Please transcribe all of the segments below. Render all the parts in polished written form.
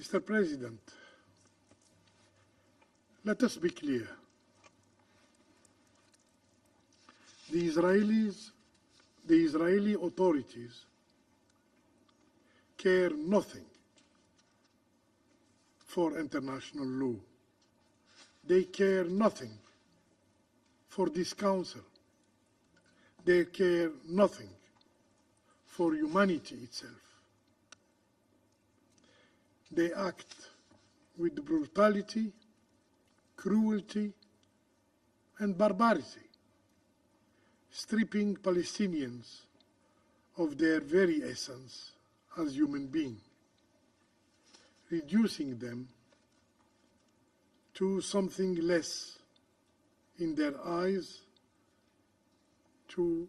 Mr. President, let us be clear. The Israeli authorities care nothing for international law. They care nothing for this council. They care nothing for humanity itself. They act with brutality, cruelty, and barbarity, stripping Palestinians of their very essence as human beings, reducing them to something less in their eyes, to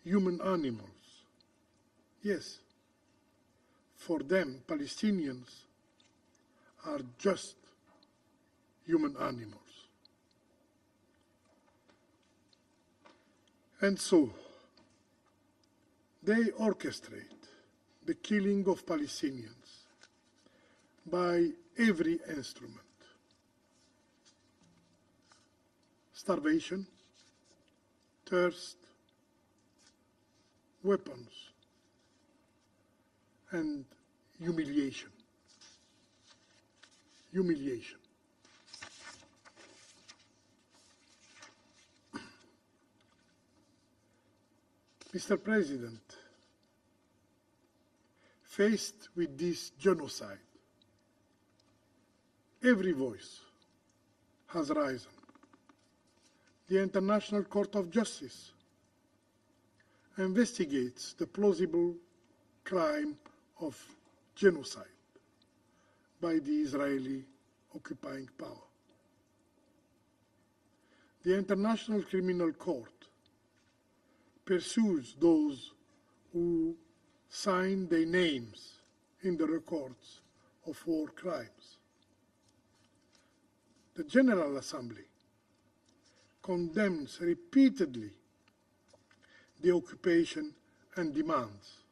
human animals. Yes, for them, Palestinians are just human animals. And so, they orchestrate the killing of Palestinians by every instrument. Starvation, thirst, weapons, and humiliation. Humiliation. Mr. President, faced with this genocide, every voice has risen. The International Court of Justice investigates the plausible crime of genocide by the Israeli occupying power. The International Criminal Court pursues those who sign their names in the records of war crimes. The General Assembly condemns repeatedly the occupation and demands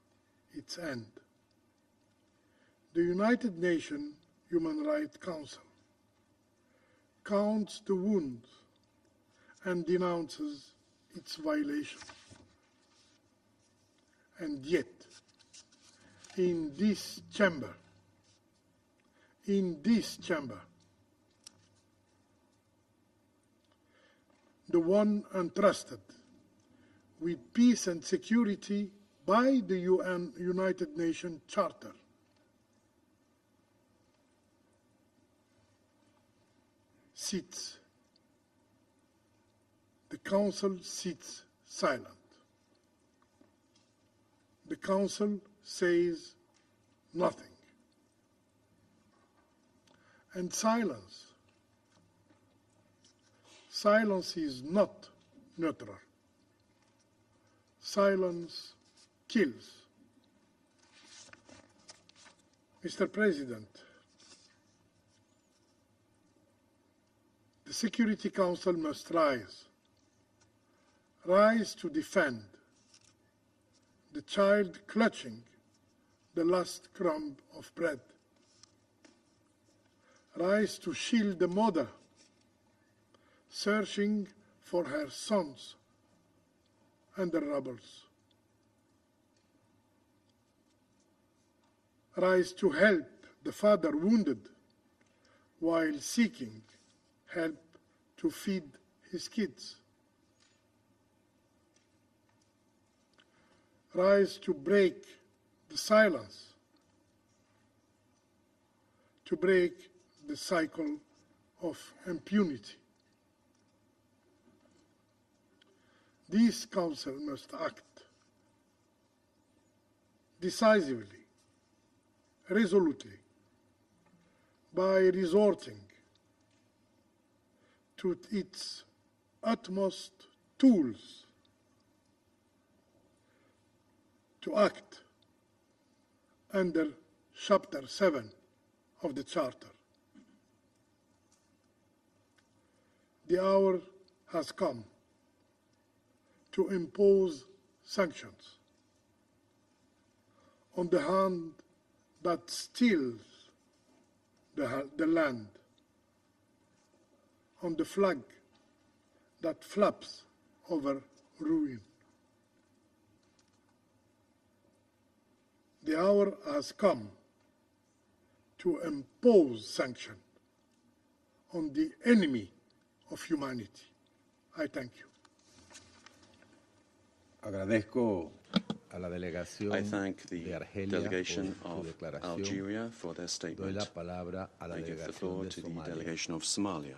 its end. The United Nations Human Rights Council counts the wounds and denounces its violations. And yet, in this chamber, the one entrusted with peace and security by the United Nations Charter, sits. The Council sits silent. The Council says nothing. And silence is not neutral. Silence kills. Mr. President, the Security Council must rise to defend the child clutching the last crumb of bread, rise to shield the mother searching for her sons under rubble, rise to help the father wounded while seeking help to feed his kids, rise to break the silence, to break the cycle of impunity. This Council must act decisively, resolutely, by resorting to its utmost tools to act under Chapter 7 of the Charter. The hour has come to impose sanctions on the hand that steals the land, on the flag that flaps over ruin. The hour has come to impose sanctions on the enemy of humanity. I thank you. Agradezco a la delegación I thank the de Argelia delegation por su of declaración. Algeria for their Doy la statement. palabra a la I give the delegación floor de to the Somalia. delegation of Somalia.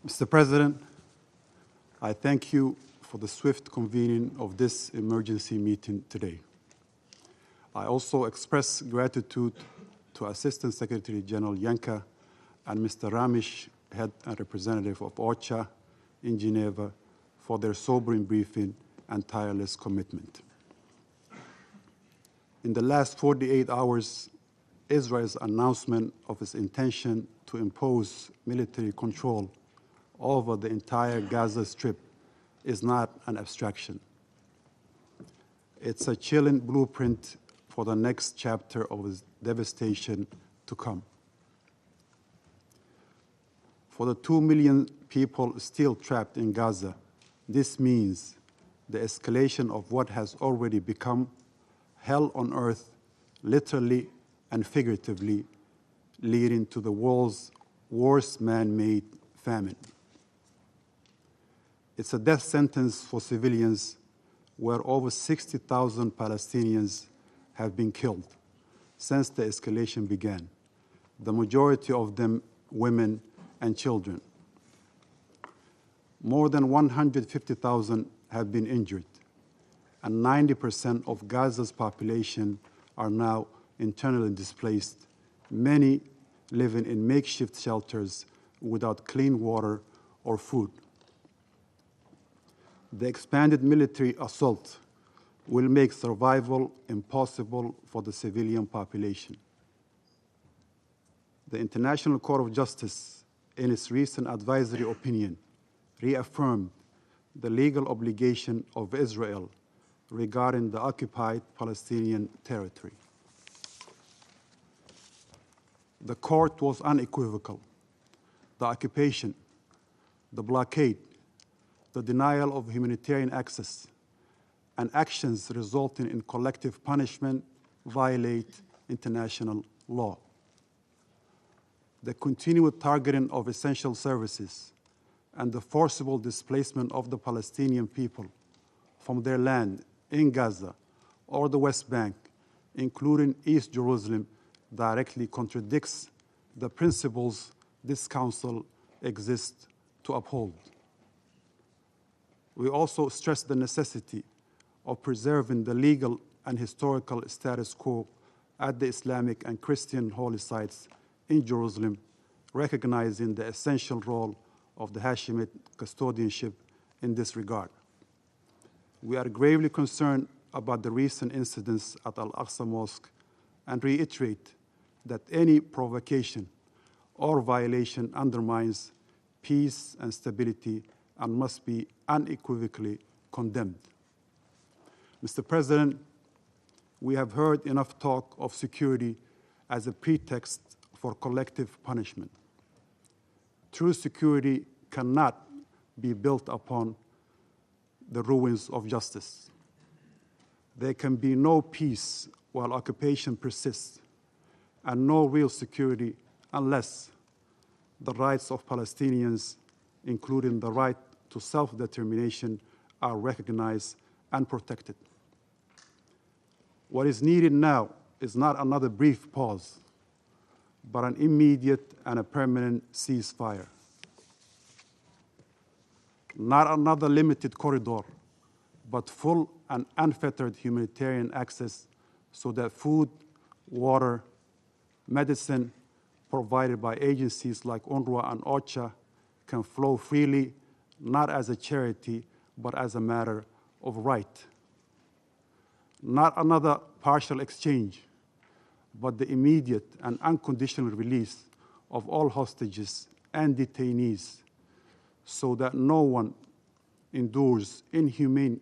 Mr. President, I thank you for the swift convening of this emergency meeting today. I also express gratitude to Assistant Secretary General Blanca and Mr. Ramish, Head and Representative of OCHA in Geneva, for their sobering briefing and tireless commitment. In the last 48 hours, Israel's announcement of its intention to impose military control over the entire Gaza Strip is not an abstraction. It's a chilling blueprint for the next chapter of its devastation to come. For the 2 million people still trapped in Gaza, this means the escalation of what has already become hell on earth, literally and figuratively, leading to the world's worst man-made famine. It's a death sentence for civilians where over 60,000 Palestinians have been killed since the escalation began, the majority of them women and children. More than 150,000 have been injured, and 90% of Gaza's population are now internally displaced, many living in makeshift shelters without clean water or food. The expanded military assault will make survival impossible for the civilian population. The International Court of Justice, in its recent advisory opinion, reaffirmed the legal obligation of Israel regarding the occupied Palestinian territory. The court was unequivocal. The occupation, the blockade, the denial of humanitarian access, and actions resulting in collective punishment violate international law. The continued targeting of essential services and the forcible displacement of the Palestinian people from their land in Gaza or the West Bank, including East Jerusalem, directly contradicts the principles this Council exists to uphold. We also stress the necessity of preserving the legal and historical status quo at the Islamic and Christian holy sites in Jerusalem, recognizing the essential role of the Hashemite custodianship in this regard. We are gravely concerned about the recent incidents at Al-Aqsa Mosque and reiterate that any provocation or violation undermines peace and stability and must be unequivocally condemned. Mr. President, we have heard enough talk of security as a pretext for collective punishment. True security cannot be built upon the ruins of justice. There can be no peace while occupation persists, and no real security unless the rights of Palestinians, including the right to self-determination, are recognized and protected. What is needed now is not another brief pause, but an immediate and a permanent ceasefire. Not another limited corridor, but full and unfettered humanitarian access so that food, water, medicine provided by agencies like UNRWA and OCHA can flow freely, not as a charity, but as a matter of right. Not another partial exchange, but the immediate and unconditional release of all hostages and detainees so that no one endures inhumane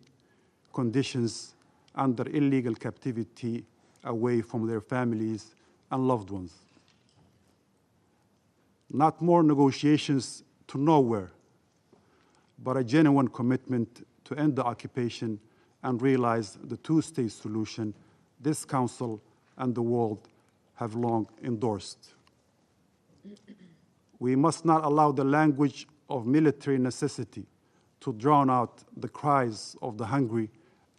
conditions under illegal captivity away from their families and loved ones. Not more negotiations to nowhere, but a genuine commitment to end the occupation and realize the two-state solution this Council and the world have long endorsed. We must not allow the language of military necessity to drown out the cries of the hungry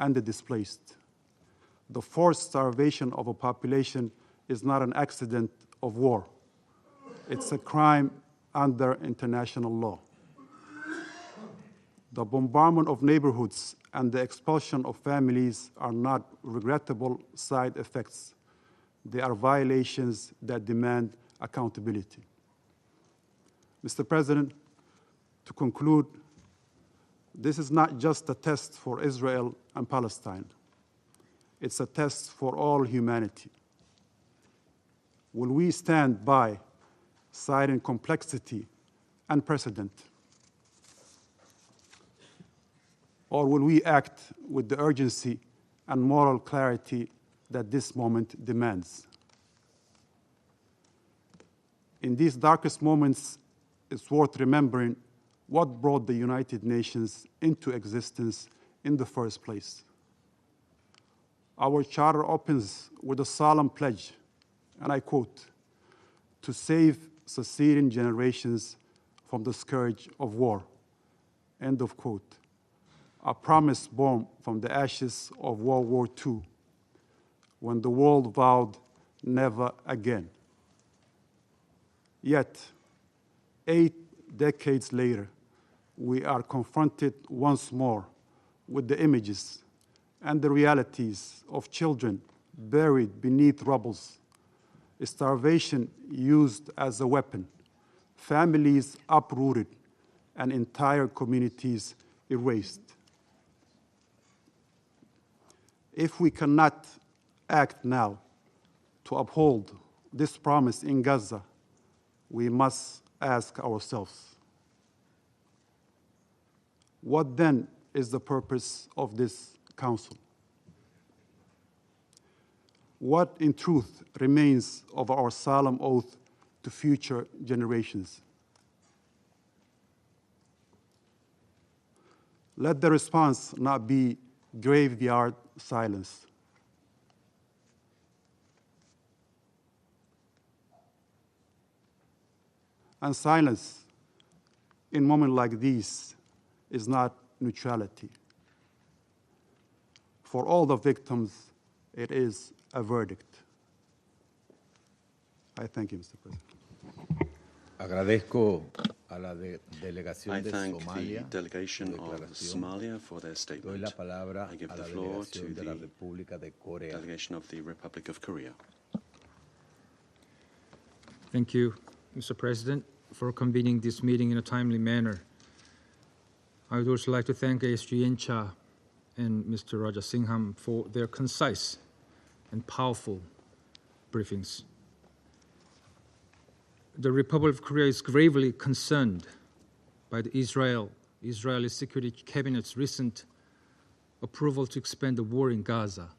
and the displaced. The forced starvation of a population is not an accident of war. It's a crime under international law. The bombardment of neighborhoods and the expulsion of families are not regrettable side effects. They are violations that demand accountability. Mr. President, to conclude, this is not just a test for Israel and Palestine. It's a test for all humanity. Will we stand by, citing complexity and precedent? Or will we act with the urgency and moral clarity that this moment demands? In these darkest moments, it's worth remembering what brought the United Nations into existence in the first place. Our charter opens with a solemn pledge, and I quote, "to save succeeding generations from the scourge of war," end of quote. A promise born from the ashes of World War II, when the world vowed never again. Yet, 8 decades later, we are confronted once more with the images and the realities of children buried beneath rubble, starvation used as a weapon, families uprooted, and entire communities erased. If we cannot act now to uphold this promise in Gaza, we must ask ourselves, what then is the purpose of this Council? What, in truth, remains of our solemn oath to future generations? Let the response not be graveyard silence. And silence in moments like these is not neutrality. For all the victims, it is a verdict. I thank you, Mr. President. Agradezco a la I delegación de thank Somalia the delegation su of declaración. Somalia for their Doy statement. la palabra I give a the la floor to delegación de la the República de Corea. delegation of the Republic of Korea. Thank you, Mr. President, for convening this meeting in a timely manner. I would also like to thank ASG Incha and Mr. Raja Singham for their concise and powerful briefings. The Republic of Korea is gravely concerned by the Israeli Security Cabinet's recent approval to expand the war in Gaza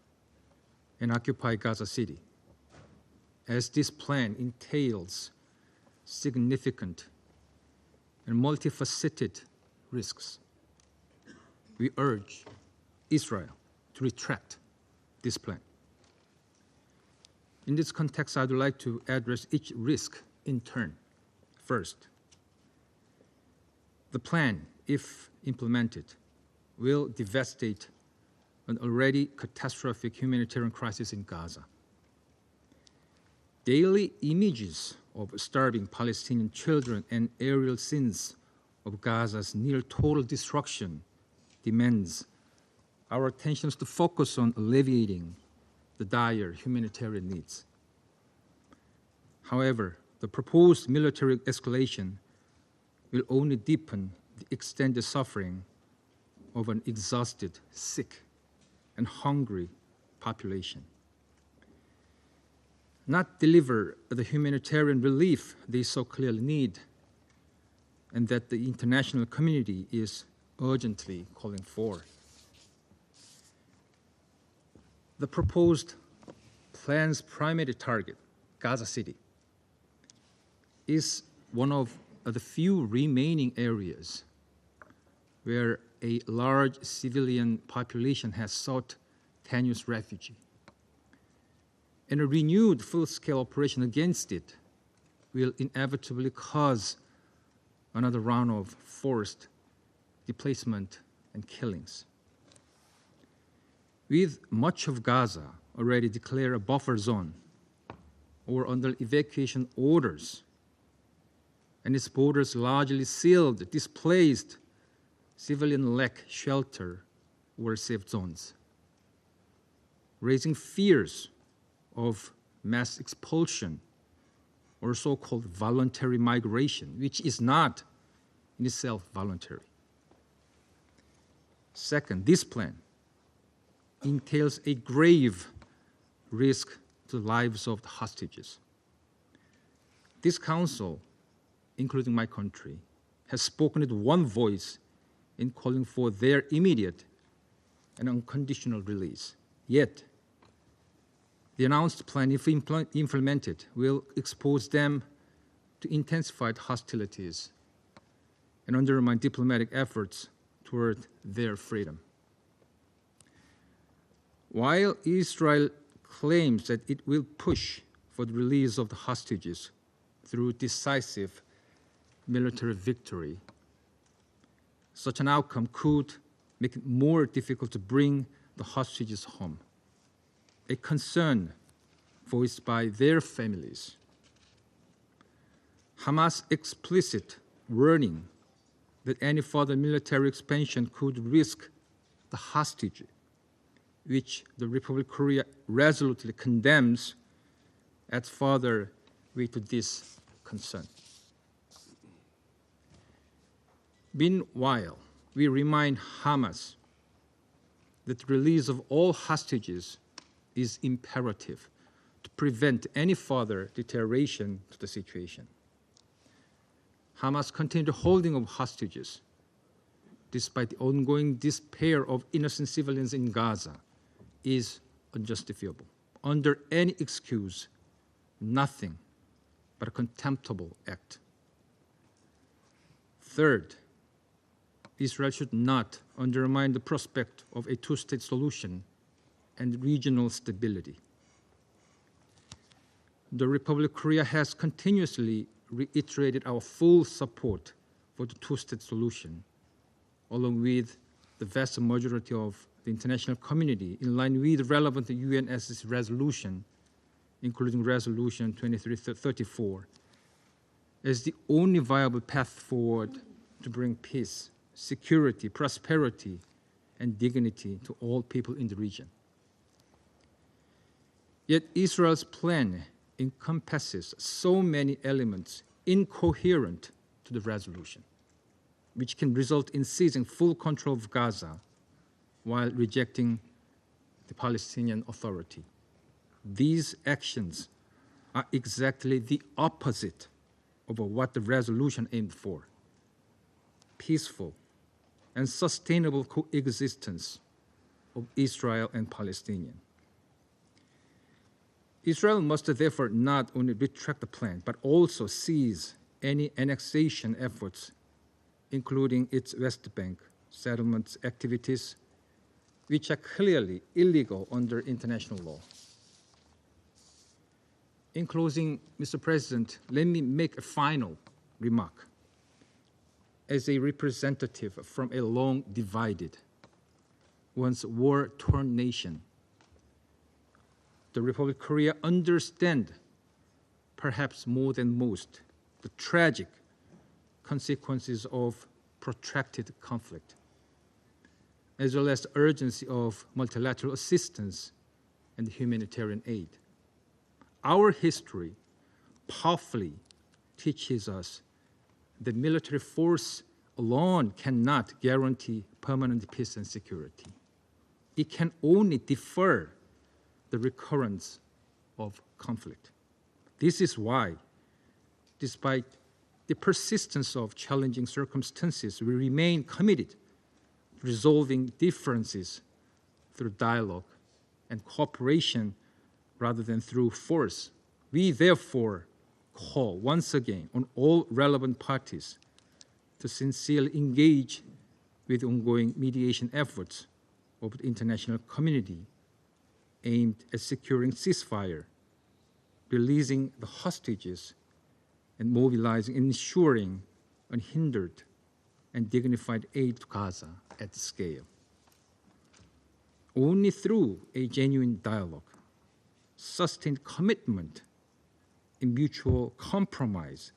and occupy Gaza City, as this plan entails significant and multifaceted risks. We urge Israel to retract this plan. In this context, I would like to address each risk in turn. First, the plan, if implemented, will devastate an already catastrophic humanitarian crisis in Gaza. Daily images of starving Palestinian children and aerial scenes of Gaza's near total destruction demands our attentions to focus on alleviating the dire humanitarian needs. However, the proposed military escalation will only deepen the extended suffering of an exhausted, sick, and hungry population. Not deliver the humanitarian relief they so clearly need and that the international community is urgently calling for. The proposed plan's primary target, Gaza City, is one of the few remaining areas where a large civilian population has sought tenuous refuge. And a renewed full-scale operation against it will inevitably cause another round of forced displacement and killings. With much of Gaza already declared a buffer zone or under evacuation orders, and its borders largely sealed, displaced civilians lack shelter or safe zones, raising fears of mass expulsion or so-called voluntary migration, which is not in itself voluntary. Second, this plan entails a grave risk to the lives of the hostages. This council, including my country, has spoken with one voice in calling for their immediate and unconditional release. Yet, the announced plan, if implemented, will expose them to intensified hostilities and undermine diplomatic efforts toward their freedom. While Israel claims that it will push for the release of the hostages through decisive military victory, such an outcome could make it more difficult to bring the hostages home, a concern voiced by their families. Hamas' explicit warning that any further military expansion could risk the hostage, which the Republic of Korea resolutely condemns, adds further weight to this concern. Meanwhile, we remind Hamas that the release of all hostages is imperative to prevent any further deterioration to the situation. Hamas' continued holding of hostages, despite the ongoing despair of innocent civilians in Gaza, is unjustifiable. Under any excuse, nothing but a contemptible act. Third, Israel should not undermine the prospect of a two-state solution and regional stability. The Republic of Korea has continuously reiterated our full support for the two-state solution, along with the vast majority of the international community, in line with relevant UNSC resolution, including Resolution 2334, as the only viable path forward to bring peace, security, prosperity, and dignity to all people in the region. Yet Israel's plan encompasses so many elements incoherent to the resolution, which can result in seizing full control of Gaza while rejecting the Palestinian Authority. These actions are exactly the opposite of what the resolution aimed for: peaceful and sustainable coexistence of Israel and Palestinians. Israel must therefore not only retract the plan, but also cease any annexation efforts, including its West Bank settlement activities, which are clearly illegal under international law. In closing, Mr. President, let me make a final remark. As a representative from a long divided, once war-torn nation, the Republic of Korea understands, perhaps more than most, the tragic consequences of protracted conflict, as well as the urgency of multilateral assistance and humanitarian aid. Our history powerfully teaches us that military force alone cannot guarantee permanent peace and security. It can only defer the recurrence of conflict. This is why, despite the persistence of challenging circumstances, we remain committed to resolving differences through dialogue and cooperation rather than through force. We therefore call once again on all relevant parties to sincerely engage with ongoing mediation efforts of the international community aimed at securing ceasefire, releasing the hostages, and mobilizing and ensuring unhindered and dignified aid to Gaza at scale. Only through a genuine dialogue, sustained commitment, and mutual compromise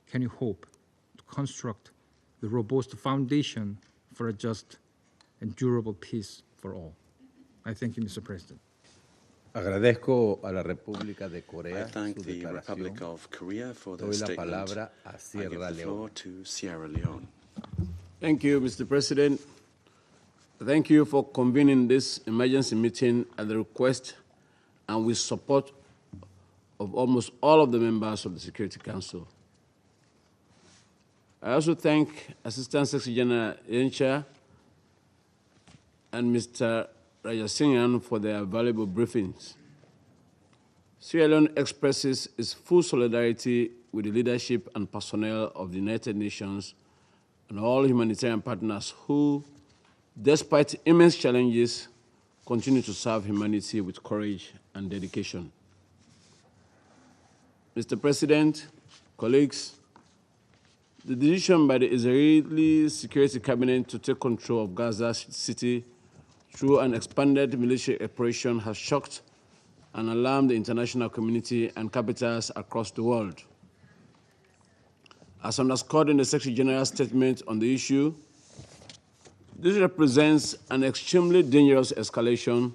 can we hope to construct the robust foundation for a just and durable peace for all. I thank you, Mr. President. Agradezco a la República de I Corea thank su the Republic declaración. of Korea for their Doy la statement. palabra a I give Sierra the floor Leone. to Sierra Leone. Thank you, Mr. President. Thank you for convening this emergency meeting at the request and with support of almost all of the members of the Security Council. I also thank Assistant Secretary General Yencha and Mr. Rajasinghan for their valuable briefings. Sierra Leone expresses its full solidarity with the leadership and personnel of the United Nations and all humanitarian partners who, despite immense challenges, continue to serve humanity with courage and dedication. Mr. President, colleagues, the decision by the Israeli Security Cabinet to take control of Gaza City through an expanded military operation has shocked and alarmed the international community and capitals across the world. As underscored in the Secretary General's statement on the issue, this represents an extremely dangerous escalation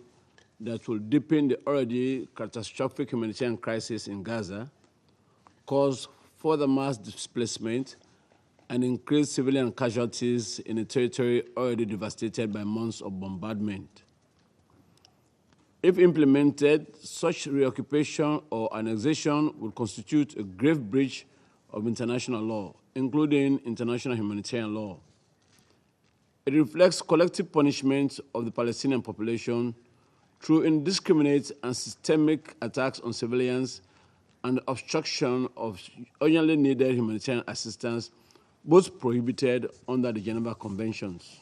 that will deepen the already catastrophic humanitarian crisis in Gaza, cause further mass displacement, and increase civilian casualties in a territory already devastated by months of bombardment. If implemented, such reoccupation or annexation would constitute a grave breach of international law, including international humanitarian law. It reflects collective punishment of the Palestinian population through indiscriminate and systemic attacks on civilians and obstruction of urgently needed humanitarian assistance, both prohibited under the Geneva Conventions.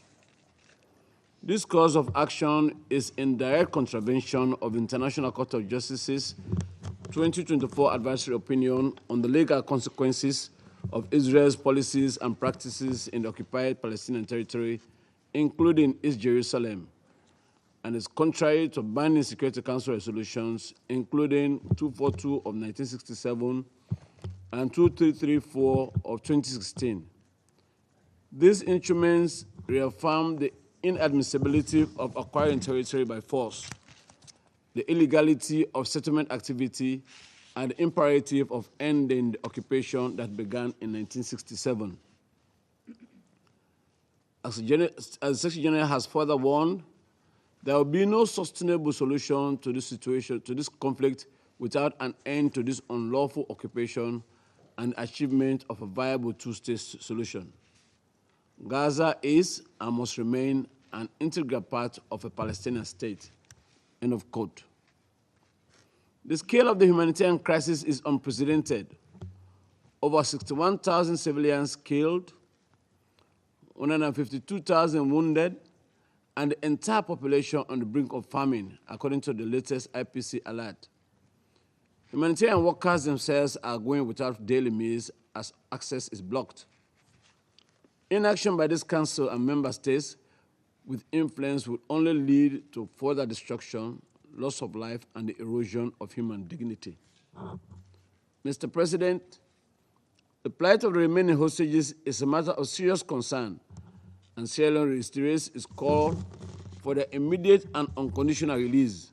This course of action is in direct contravention of International Court of Justice's 2024 advisory opinion on the legal consequences of Israel's policies and practices in the occupied Palestinian territory, including East Jerusalem, and is contrary to binding Security Council resolutions, including 242 of 1967 and 2334 of 2016. These instruments reaffirm the inadmissibility of acquiring territory by force, the illegality of settlement activity, and the imperative of ending the occupation that began in 1967. As the Secretary General has further warned, there will be no sustainable solution to this situation, to this conflict, without an end to this unlawful occupation and achievement of a viable two-state solution. Gaza is and must remain an integral part of a Palestinian state. End of quote. The scale of the humanitarian crisis is unprecedented. Over 61,000 civilians killed, 152,000 wounded, and the entire population on the brink of famine, according to the latest IPC alert. Humanitarian workers themselves are going without daily meals as access is blocked. Inaction by this Council and member states with influence will only lead to further destruction, loss of life, and the erosion of human dignity. Mr. President, the plight of the remaining hostages is a matter of serious concern, and Sierra Leone reiterates its call for their immediate and unconditional release.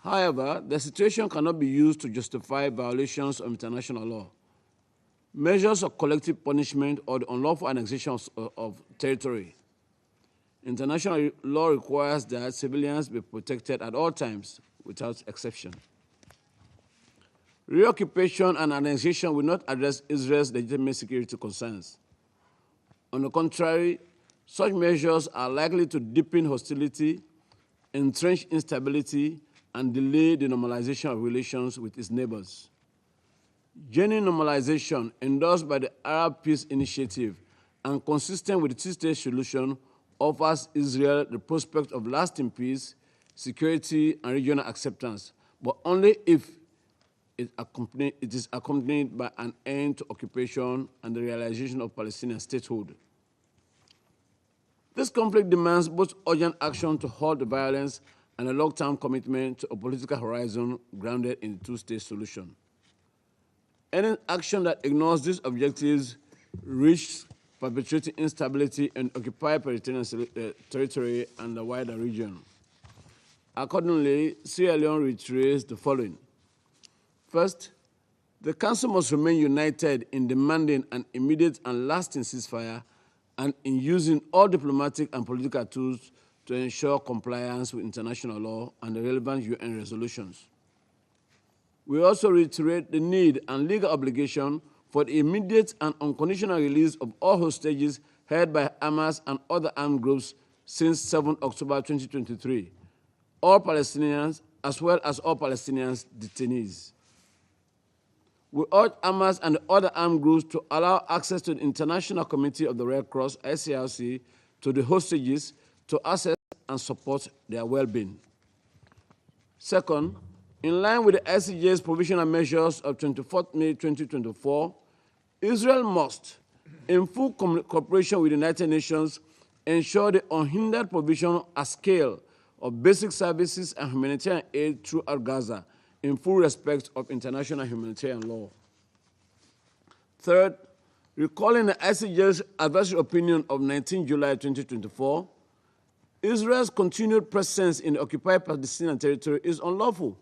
However, the situation cannot be used to justify violations of international law. Measures of collective punishment or the unlawful annexation of territory. International law requires that civilians be protected at all times, without exception. Reoccupation and annexation will not address Israel's legitimate security concerns. On the contrary, such measures are likely to deepen hostility, entrench instability, and delay the normalization of relations with its neighbors. Genuine normalization, endorsed by the Arab Peace Initiative and consistent with the two-state solution, offers Israel the prospect of lasting peace, security, and regional acceptance, but only if it is accompanied by an end to occupation and the realization of Palestinian statehood. This conflict demands both urgent action to halt the violence and a long-term commitment to a political horizon grounded in the two-state solution. Any action that ignores these objectives risks perpetuating instability in occupied Palestinian territory and the wider region. Accordingly, Sierra Leone reiterates the following. First, the Council must remain united in demanding an immediate and lasting ceasefire and in using all diplomatic and political tools to ensure compliance with international law and the relevant UN resolutions. We also reiterate the need and legal obligation for the immediate and unconditional release of all hostages held by Hamas and other armed groups since 7 October 2023, all Palestinians as well as all Palestinians detainees. We urge Hamas and the other armed groups to allow access to the International Committee of the Red Cross, ICRC, to the hostages to assess and support their well-being. Second, in line with the ICJ's provisional measures of 24 May 2024, Israel must, in full cooperation with the United Nations, ensure the unhindered provision at scale of basic services and humanitarian aid throughout Gaza, in full respect of international humanitarian law. Third, recalling the ICJ's advisory opinion of 19 July 2024, Israel's continued presence in the occupied Palestinian territory is unlawful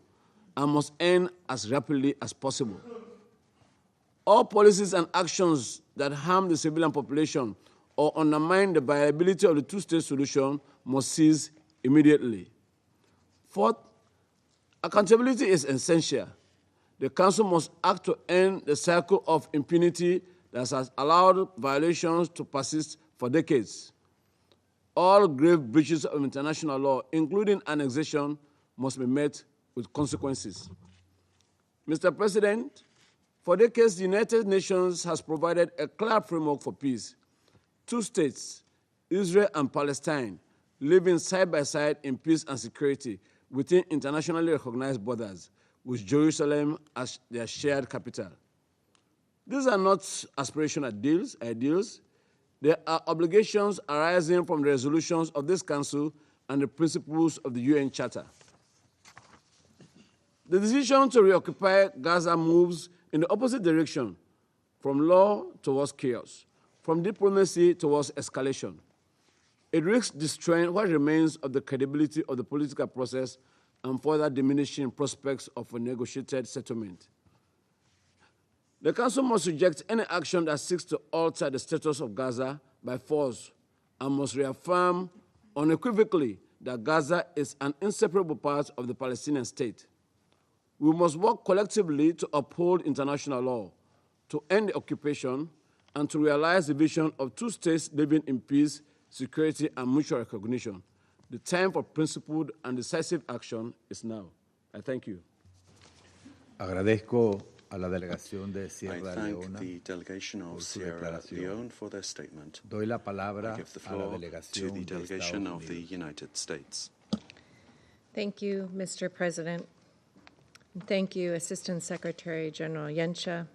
and must end as rapidly as possible. All policies and actions that harm the civilian population or undermine the viability of the two-state solution must cease immediately. Fourth, accountability is essential. The Council must act to end the cycle of impunity that has allowed violations to persist for decades. All grave breaches of international law, including annexation, must be met with consequences. Mr. President, for decades, the United Nations has provided a clear framework for peace. Two states, Israel and Palestine, living side by side in peace and security within internationally recognized borders, with Jerusalem as their shared capital. These are not aspirational ideals. They are obligations arising from the resolutions of this Council and the principles of the UN Charter. The decision to reoccupy Gaza moves in the opposite direction, from law towards chaos, from diplomacy towards escalation. It risks destroying what remains of the credibility of the political process and further diminishing prospects of a negotiated settlement. The Council must reject any action that seeks to alter the status of Gaza by force and must reaffirm unequivocally that Gaza is an inseparable part of the Palestinian state. We must work collectively to uphold international law, to end the occupation, and to realize the vision of two states living in peace, security, and mutual recognition. The time for principled and decisive action is now. I thank you. Agradezco a la delegación de I Sierra thank Leona the delegation of por su Sierra declaración. Leone for their statement. Doy la palabra I give the a la floor to delegación the de delegation Estados of the Unidos. United States. Thank you, Mr. President. And thank you, Assistant Secretary General Yensha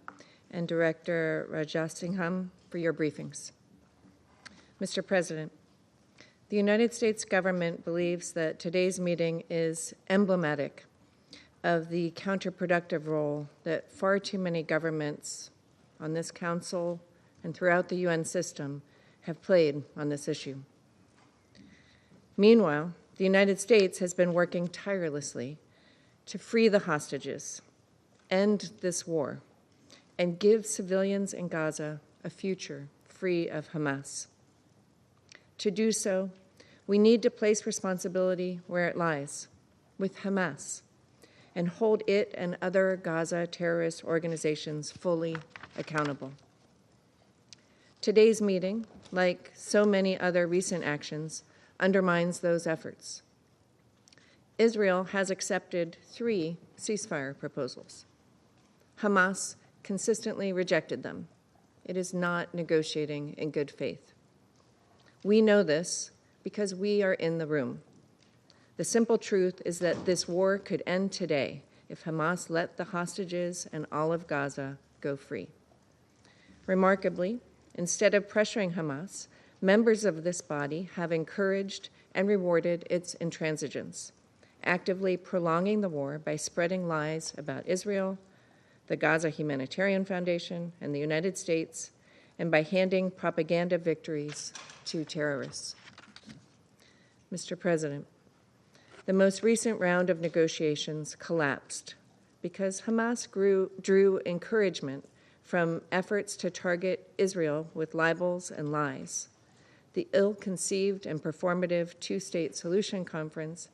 and Director Rajasingham, for your briefings. Mr. President, the United States government believes that today's meeting is emblematic of the counterproductive role that far too many governments on this Council and throughout the UN system have played on this issue. Meanwhile, the United States has been working tirelessly to free the hostages, end this war, and give civilians in Gaza a future free of Hamas. To do so, we need to place responsibility where it lies, with Hamas, and hold it and other Gaza terrorist organizations fully accountable. Today's meeting, like so many other recent actions, undermines those efforts. Israel has accepted 3 ceasefire proposals. Hamas consistently rejected them. It is not negotiating in good faith. We know this because we are in the room. The simple truth is that this war could end today if Hamas let the hostages and all of Gaza go free. Remarkably, instead of pressuring Hamas, members of this body have encouraged and rewarded its intransigence, actively prolonging the war by spreading lies about Israel, the Gaza Humanitarian Foundation, and the United States, and by handing propaganda victories to terrorists. Mr. President, the most recent round of negotiations collapsed because Hamas drew encouragement from efforts to target Israel with libels and lies, the ill-conceived and performative two-state solution conference,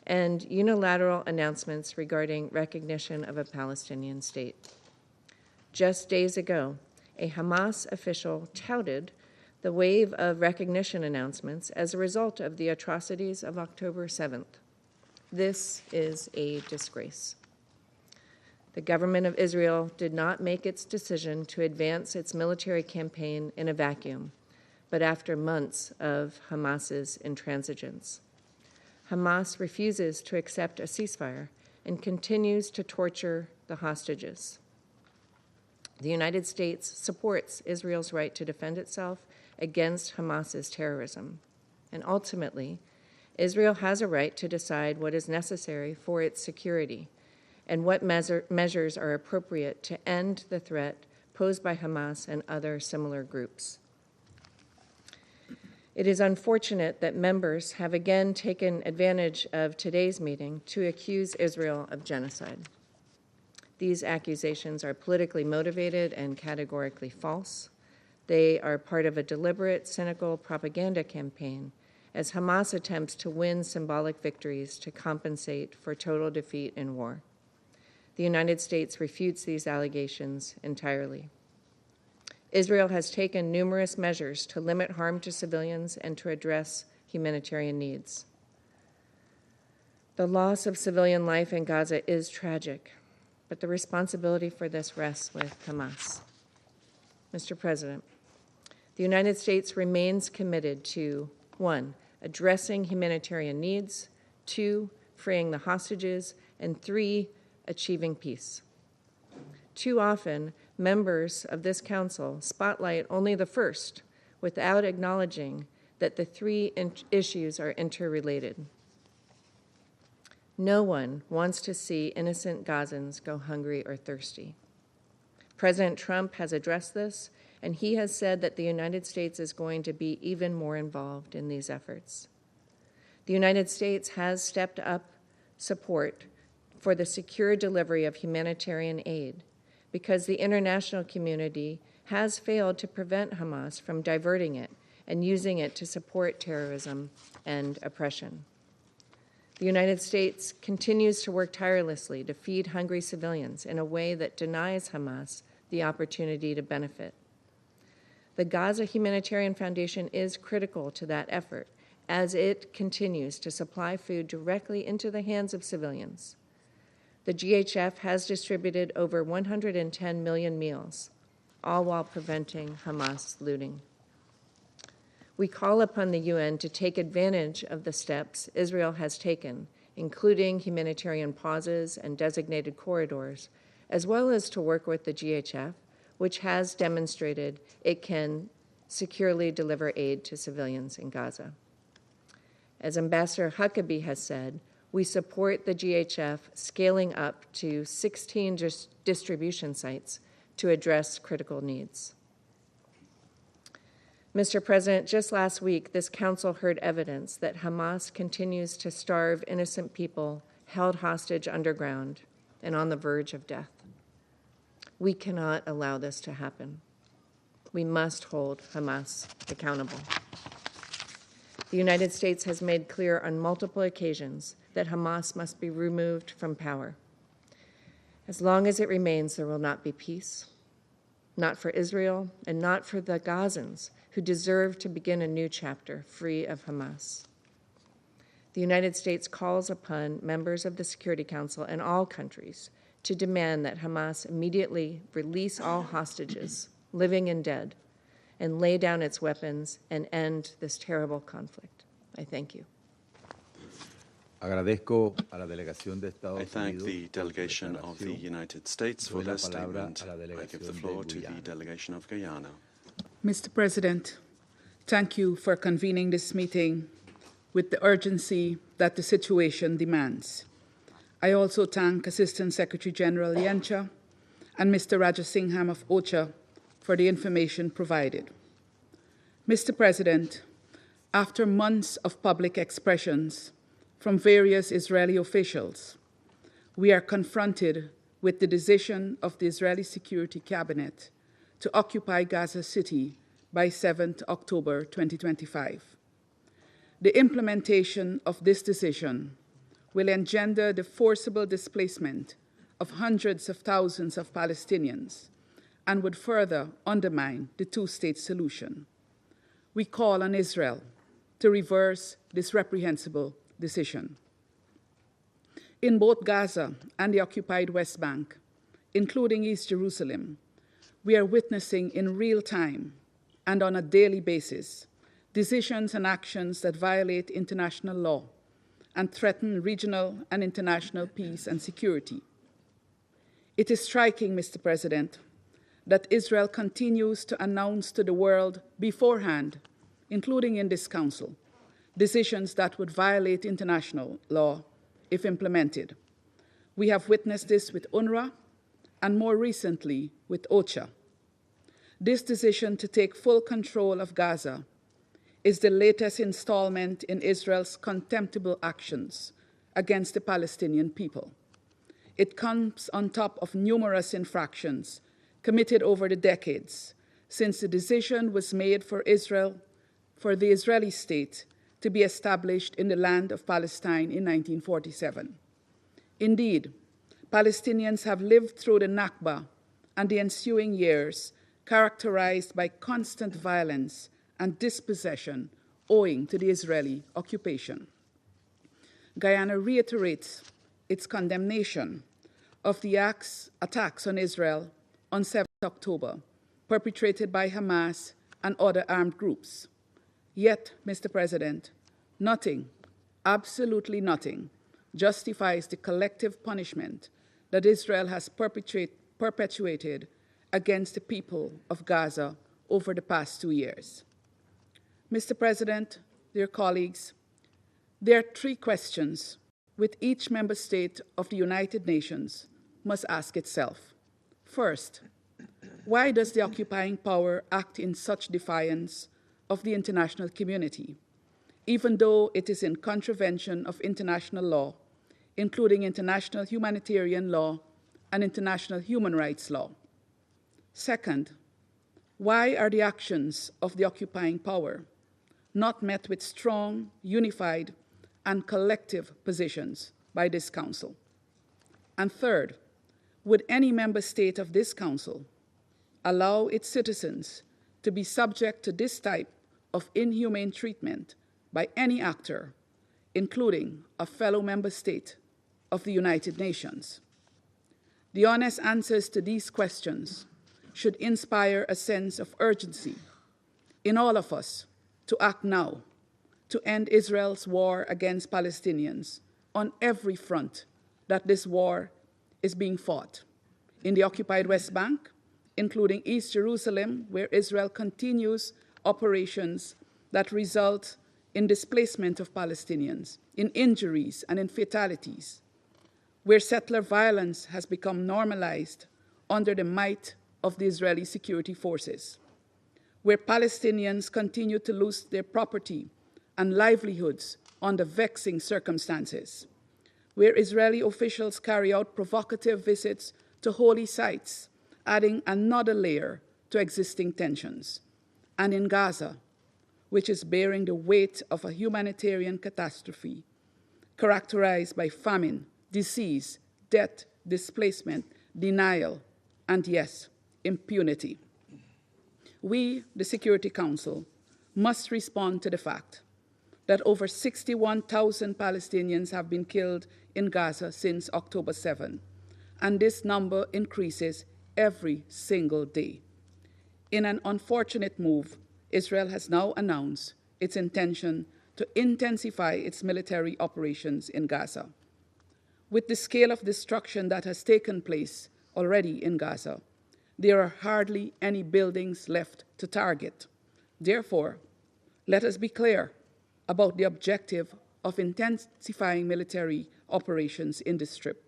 and unilateral announcements regarding recognition of a Palestinian state. Just days ago, a Hamas official touted the wave of recognition announcements as a result of the atrocities of October 7th. This is a disgrace. The government of Israel did not make its decision to advance its military campaign in a vacuum, but after months of Hamas's intransigence. Hamas refuses to accept a ceasefire and continues to torture the hostages. The United States supports Israel's right to defend itself against Hamas's terrorism. And ultimately, Israel has a right to decide what is necessary for its security and what measures are appropriate to end the threat posed by Hamas and other similar groups. It is unfortunate that members have again taken advantage of today's meeting to accuse Israel of genocide. These accusations are politically motivated and categorically false. They are part of a deliberate, cynical propaganda campaign as Hamas attempts to win symbolic victories to compensate for total defeat in war. The United States refutes these allegations entirely. Israel has taken numerous measures to limit harm to civilians and to address humanitarian needs. The loss of civilian life in Gaza is tragic, but the responsibility for this rests with Hamas. Mr. President, the United States remains committed to 1, addressing humanitarian needs, 2, freeing the hostages, and 3, achieving peace. Too often, members of this council spotlight only the first without acknowledging that the 3 issues are interrelated. No one wants to see innocent Gazans go hungry or thirsty. President Trump has addressed this, and he has said that the United States is going to be even more involved in these efforts. The United States has stepped up support for the secure delivery of humanitarian aid because the international community has failed to prevent Hamas from diverting it and using it to support terrorism and oppression. The United States continues to work tirelessly to feed hungry civilians in a way that denies Hamas the opportunity to benefit. The Gaza Humanitarian Foundation is critical to that effort as it continues to supply food directly into the hands of civilians. The GHF has distributed over 110 million meals, all while preventing Hamas looting. We call upon the UN to take advantage of the steps Israel has taken, including humanitarian pauses and designated corridors, as well as to work with the GHF, which has demonstrated it can securely deliver aid to civilians in Gaza. As Ambassador Huckabee has said, we support the GHF scaling up to 16 distribution sites to address critical needs. Mr. President, just last week, this council heard evidence that Hamas continues to starve innocent people held hostage underground and on the verge of death. We cannot allow this to happen. We must hold Hamas accountable. The United States has made clear on multiple occasions that Hamas must be removed from power. As long as it remains, there will not be peace, not for Israel and not for the Gazans who deserve to begin a new chapter free of Hamas. the United States calls upon members of the Security Council and all countries to demand that Hamas immediately release all hostages, living and dead, and lay down its weapons and end this terrible conflict. I thank you. Agradezco a la delegación de I Estados thank Unidos the por su delegation of the declaración. United States for Doy la their palabra statement. a la I give the delegación floor de to the Guyana. delegation of Guyana. Mr. President, thank you for convening this meeting with the urgency that the situation demands. I also thank Assistant Secretary General Yencha and Mr. Rajasingham of OCHA for the information provided. Mr. President, after months of public expressions from various Israeli officials, we are confronted with the decision of the Israeli Security Cabinet to occupy Gaza City by 7th October 2025. The implementation of this decision will engender the forcible displacement of hundreds of thousands of Palestinians and would further undermine the two-state solution. We call on Israel to reverse this reprehensible decision. In both Gaza and the occupied West Bank, including East Jerusalem, we are witnessing in real time and on a daily basis decisions and actions that violate international law and threaten regional and international peace and security. It is striking, Mr. President, that Israel continues to announce to the world beforehand, including in this Council, decisions that would violate international law if implemented. We have witnessed this with UNRWA and more recently with OCHA. This decision to take full control of Gaza is the latest installment in Israel's contemptible actions against the Palestinian people. It comes on top of numerous infractions committed over the decades since the decision was made for the Israeli state to be established in the land of Palestine in 1947. Indeed, Palestinians have lived through the Nakba and the ensuing years characterized by constant violence and dispossession owing to the Israeli occupation. Guyana reiterates its condemnation of the attacks on Israel on 7th October, perpetrated by Hamas and other armed groups. Yet, Mr. President, nothing, absolutely nothing, justifies the collective punishment that Israel has perpetuated against the people of Gaza over the past 2 years. Mr. President, dear colleagues, there are 3 questions which each member state of the United Nations must ask itself. First, why does the occupying power act in such defiance of the international community, even though it is in contravention of international law, including international humanitarian law and international human rights law? Second, why are the actions of the occupying power not met with strong, unified, and collective positions by this Council? And third, would any member state of this Council allow its citizens to be subject to this type of inhumane treatment by any actor, including a fellow member state of the United Nations? The honest answers to these questions should inspire a sense of urgency in all of us to act now to end Israel's war against Palestinians on every front that this war is being fought. In the occupied West Bank, including East Jerusalem, where Israel continues operations that result in displacement of Palestinians, in injuries and in fatalities, where settler violence has become normalized under the might of the Israeli security forces, where Palestinians continue to lose their property and livelihoods under vexing circumstances, where Israeli officials carry out provocative visits to holy sites, adding another layer to existing tensions, and in Gaza, which is bearing the weight of a humanitarian catastrophe characterized by famine, disease, death, displacement, denial, and yes, impunity. We, the Security Council, must respond to the fact that over 61,000 Palestinians have been killed in Gaza since October 7, and this number increases every single day. In an unfortunate move, Israel has now announced its intention to intensify its military operations in Gaza. With the scale of destruction that has taken place already in Gaza, there are hardly any buildings left to target. Therefore, let us be clear about the objective of intensifying military operations in the Strip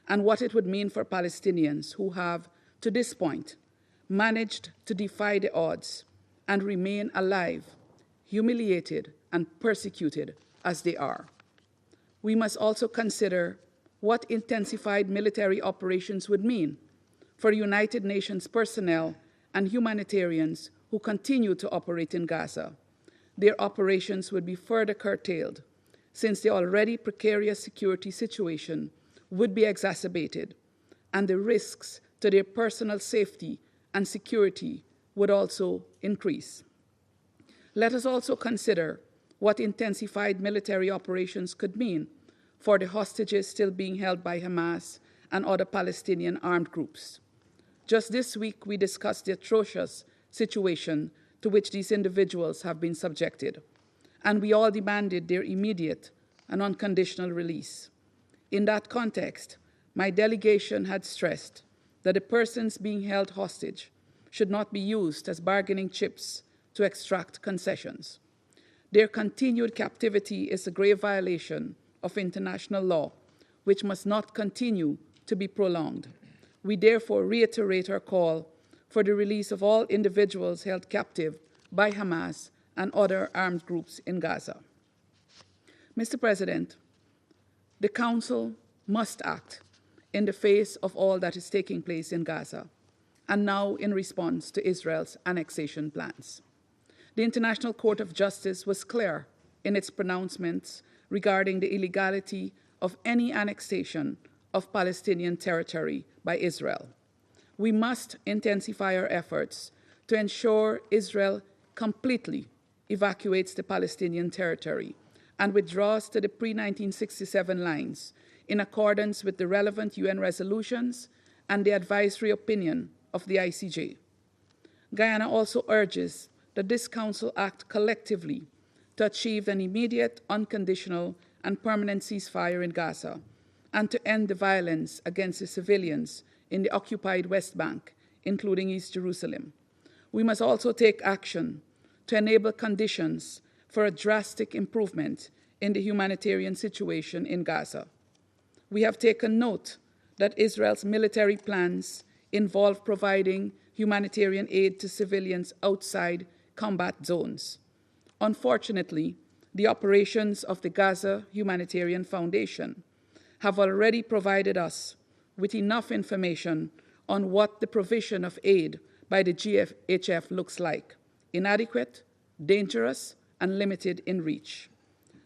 and what it would mean for Palestinians who have, to this point, managed to defy the odds and remain alive, humiliated and persecuted as they are. We must also consider what intensified military operations would mean for United Nations personnel and humanitarians who continue to operate in Gaza. Their operations would be further curtailed, since the already precarious security situation would be exacerbated, and the risks to their personal safety and security would also increase. Let us also consider what intensified military operations could mean for the hostages still being held by Hamas and other Palestinian armed groups. Just this week, we discussed the atrocious situation to which these individuals have been subjected, and we all demanded their immediate and unconditional release. In that context, my delegation had stressed that the persons being held hostage should not be used as bargaining chips to extract concessions. Their continued captivity is a grave violation of international law, which must not continue to be prolonged. We therefore reiterate our call for the release of all individuals held captive by Hamas and other armed groups in Gaza. Mr. President, the Council must act in the face of all that is taking place in Gaza, and now in response to Israel's annexation plans. The International Court of Justice was clear in its pronouncements regarding the illegality of any annexation of Palestinian territory by Israel. We must intensify our efforts to ensure Israel completely evacuates the Palestinian territory and withdraws to the pre-1967 lines in accordance with the relevant UN resolutions and the advisory opinion of the ICJ. Guyana also urges that this Council act collectively to achieve an immediate, unconditional, and permanent ceasefire in Gaza, and to end the violence against the civilians in the occupied West Bank, including East Jerusalem. We must also take action to enable conditions for a drastic improvement in the humanitarian situation in Gaza. We have taken note that Israel's military plans involve providing humanitarian aid to civilians outside combat zones. Unfortunately, the operations of the Gaza Humanitarian Foundation have already provided us with enough information on what the provision of aid by the GHF looks like: inadequate, dangerous, and limited in reach.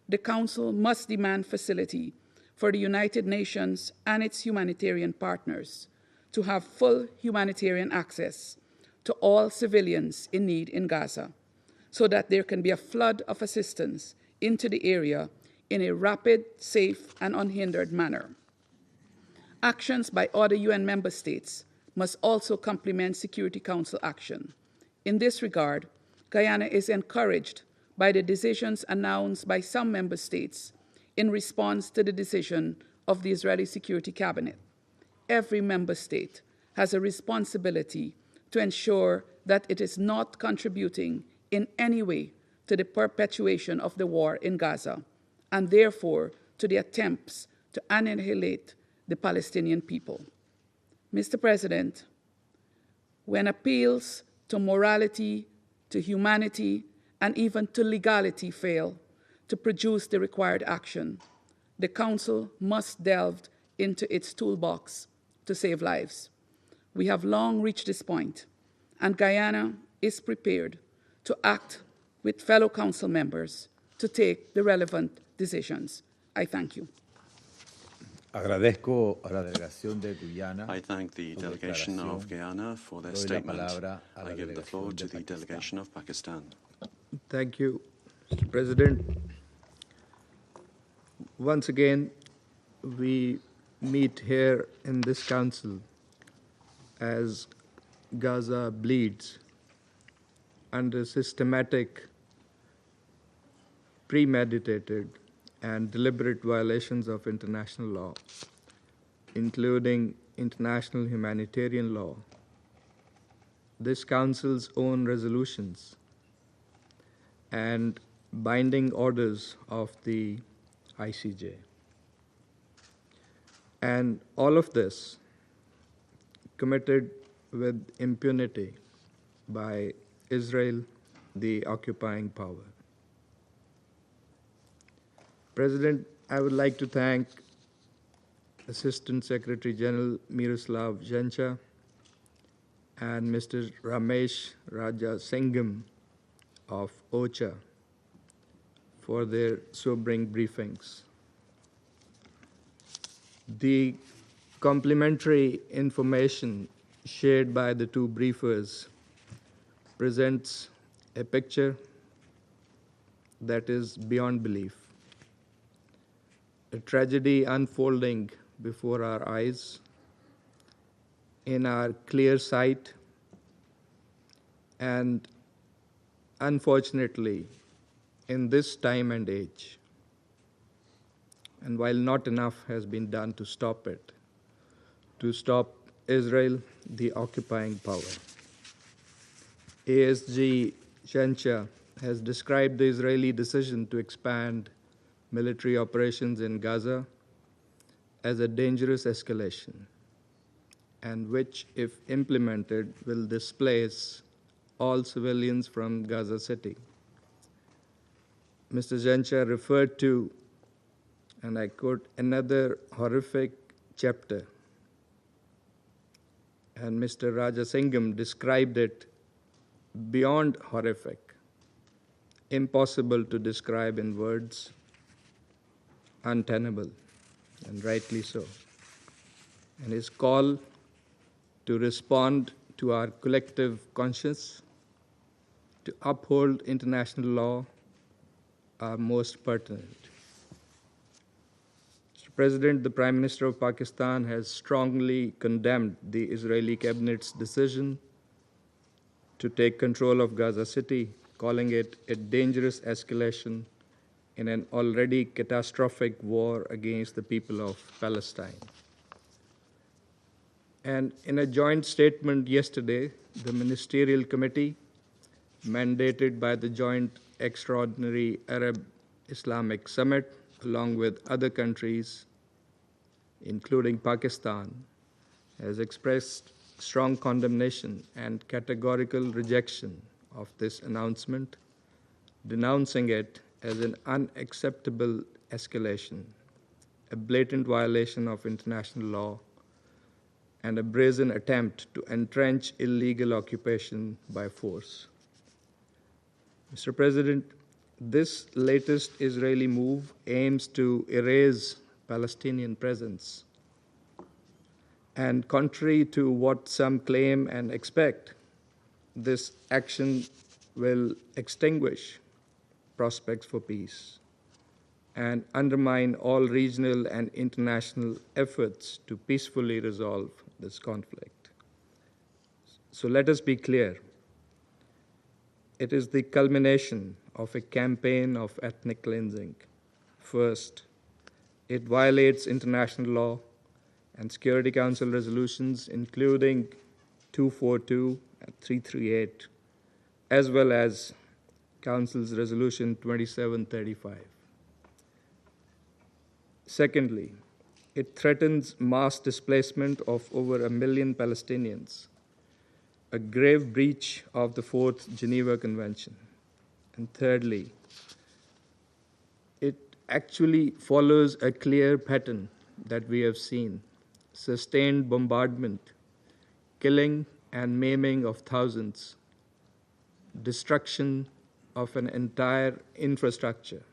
The Council must demand facility for the United Nations and its humanitarian partners to have full humanitarian access to all civilians in need in Gaza, so that there can be a flood of assistance into the area in a rapid, safe, and unhindered manner. Actions by other UN member states must also complement Security Council action. In this regard, Guyana is encouraged by the decisions announced by some member states in response to the decision of the Israeli Security Cabinet. Every member state has a responsibility to ensure that it is not contributing in any way to the perpetuation of the war in Gaza, and therefore to the attempts to annihilate the Palestinian people. Mr. President, when appeals to morality, to humanity, and even to legality fail to produce the required action, the Council must delve into its toolbox to save lives. We have long reached this point, and Guyana is prepared to act with fellow Council members to take the relevant decisions. I thank you. Agradezco a la delegación de Guyana. I thank the su delegation of declaración. Guyana for their Doy la statement. palabra a la I give the floor delegación to de the Pakistán. delegation of Pakistan. Thank you, Mr. President. once again, we meet here in this council as Gaza bleeds under systematic, premeditated, and deliberate violations of international law, including international humanitarian law, this Council's own resolutions, and binding orders of the ICJ. And all of this committed with impunity by Israel, the occupying power. President, I would like to thank Assistant Secretary General Miroslav Zhencha and Mr. Ramesh Rajasingham of OCHA for their sobering briefings. The complementary information shared by the two briefers presents a picture that is beyond belief. A tragedy unfolding before our eyes, in our clear sight, and unfortunately, in this time and age. And while not enough has been done to stop it, to stop Israel, the occupying power, ASG Zhencha has described the Israeli decision to expand military operations in Gaza as a dangerous escalation, and which, if implemented, will displace all civilians from Gaza City. Mr. Zhencha referred to, and I quote, another horrific chapter. And Mr. Rajasingham described it beyond horrific, impossible to describe in words, untenable, and rightly so. And his call to respond to our collective conscience, to uphold international law, are most pertinent. Mr. President, the Prime Minister of Pakistan has strongly condemned the Israeli cabinet's decision to take control of Gaza City, calling it a dangerous escalation in an already catastrophic war against the people of Palestine. And in a joint statement yesterday, the Ministerial Committee, mandated by the Joint Extraordinary Arab-Islamic Summit, along with other countries, including Pakistan, has expressed strong condemnation and categorical rejection of this announcement, denouncing it as an unacceptable escalation, a blatant violation of international law, and a brazen attempt to entrench illegal occupation by force. Mr. President, this latest Israeli move aims to erase Palestinian presence. And contrary to what some claim and expect, this action will extinguish prospects for peace and undermine all regional and international efforts to peacefully resolve this conflict. So let us be clear. It is the culmination of a campaign of ethnic cleansing. First, it violates international law and Security Council resolutions, including 242 and 338, as well as Council's Resolution 2735. Secondly, it threatens mass displacement of over 1 million Palestinians, a grave breach of the Fourth Geneva Convention. And thirdly, it actually follows a clear pattern that we have seen: sustained bombardment, killing and maiming of thousands, destruction of an entire infrastructure,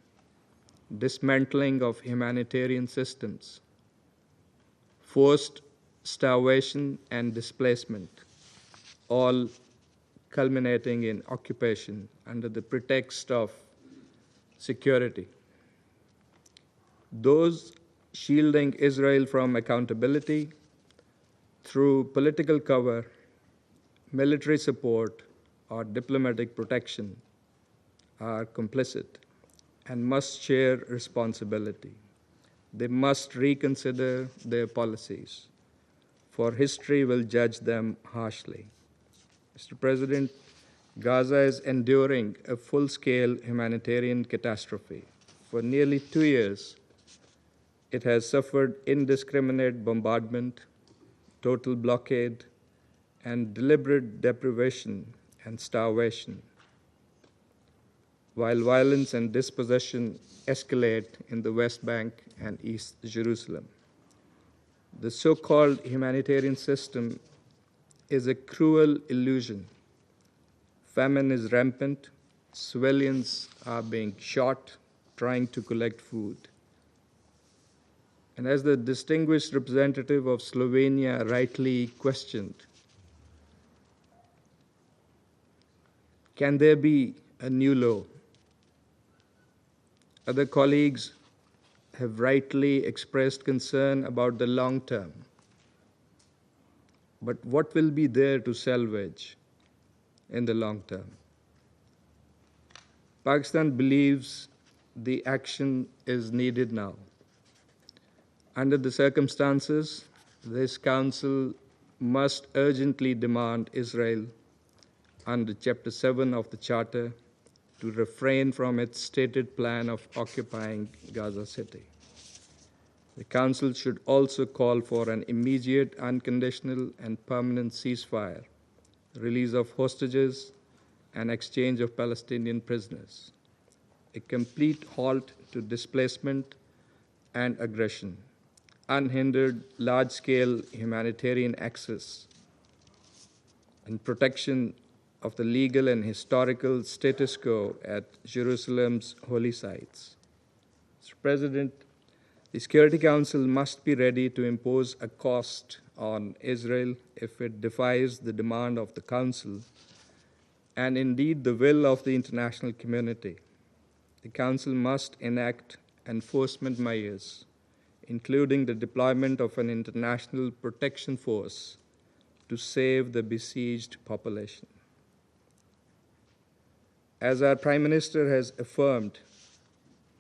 dismantling of humanitarian systems, forced starvation and displacement, all culminating in occupation under the pretext of security. those shielding Israel from accountability through political cover, military support, or diplomatic protection are complicit and must share responsibility. They must reconsider their policies, for history will judge them harshly. Mr. President, Gaza is enduring a full-scale humanitarian catastrophe. For nearly 2 years, it has suffered indiscriminate bombardment, total blockade, and deliberate deprivation and starvation, while violence and dispossession escalate in the West Bank and East Jerusalem. The so-called humanitarian system is a cruel illusion. Famine is rampant, civilians are being shot trying to collect food. And as the distinguished representative of Slovenia rightly questioned, can there be a new law? Other colleagues have rightly expressed concern about the long term. But what will be there to salvage in the long term? Pakistan believes the action is needed now. Under the circumstances, this Council must urgently demand Israel, under Chapter 7 of the Charter, to refrain from its stated plan of occupying Gaza City. The Council should also call for an immediate, unconditional, and permanent ceasefire, release of hostages, and exchange of Palestinian prisoners, a complete halt to displacement and aggression, unhindered large-scale humanitarian access, and protection of the legal and historical status quo at Jerusalem's holy sites. Mr. President, the Security Council must be ready to impose a cost on Israel if it defies the demand of the Council and indeed the will of the international community. The Council must enact enforcement measures, including the deployment of an international protection force to save the besieged population. As our Prime Minister has affirmed,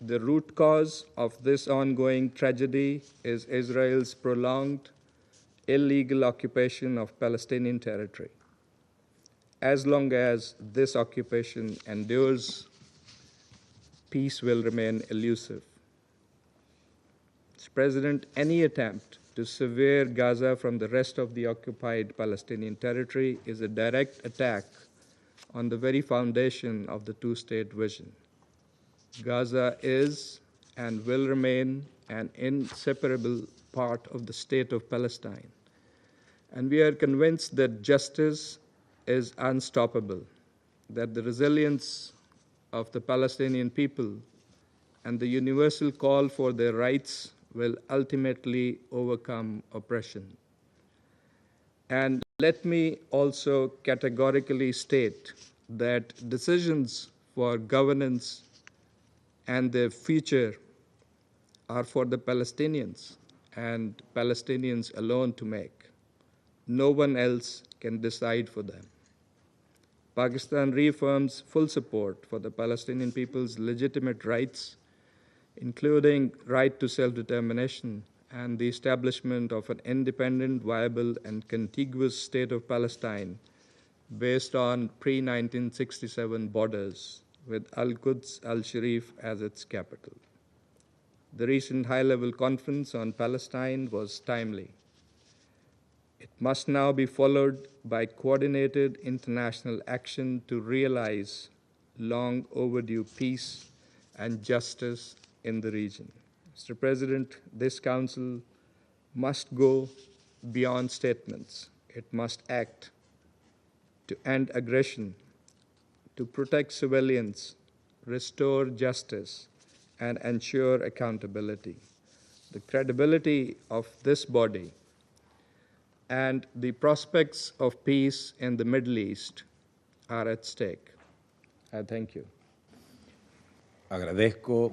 the root cause of this ongoing tragedy is Israel's prolonged, illegal occupation of Palestinian territory. As long as this occupation endures, peace will remain elusive. Mr. President, any attempt to sever Gaza from the rest of the occupied Palestinian territory is a direct attack on the very foundation of the two-state vision. Gaza is and will remain an inseparable part of the state of Palestine. And we are convinced that justice is unstoppable, that the resilience of the Palestinian people and the universal call for their rights will ultimately overcome oppression. And let me also categorically state that decisions for governance and their future are for the Palestinians and Palestinians alone to make. No one else can decide for them. Pakistan reaffirms full support for the Palestinian people's legitimate rights, including right to self-determination and the establishment of an independent, viable, and contiguous state of Palestine based on pre-1967 borders with Al-Quds al-Sharif as its capital. The recent high-level conference on Palestine was timely. It must now be followed by coordinated international action to realize long overdue peace and justice in the region. Mr. President, this Council must go beyond statements. It must act to end aggression, to protect civilians, restore justice, and ensure accountability. The credibility of this body and the prospects of peace in the Middle East are at stake. I thank you. Agradezco